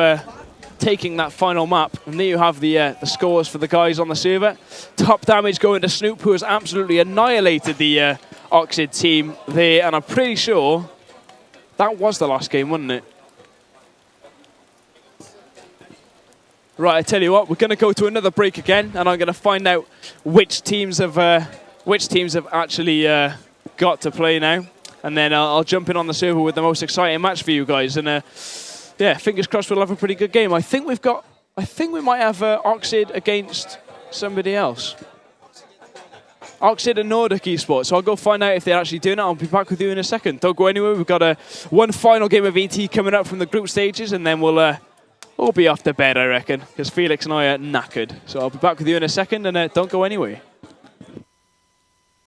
[SPEAKER 1] taking that final map. And there you have the scores for the guys on the server. Top damage going to Snoop, who has absolutely annihilated the Oxid team there. And I'm pretty sure that was the last game, wasn't it? Right, I tell you what, we're going to go to another break again, and I'm going to find out which teams have actually got to play now, and then I'll jump in on the server with the most exciting match for you guys. And yeah, fingers crossed we'll have a pretty good game. I think we might have Oxid against somebody else. Oxid and Nordic Esports. So I'll go find out if they're actually doing it. I'll be back with you in a second. Don't go anywhere. We've got one final game of ET coming up from the group stages, and then we'll be off to bed, I reckon, because Felix and I are knackered. So I'll be back with you in a second, and don't go anywhere.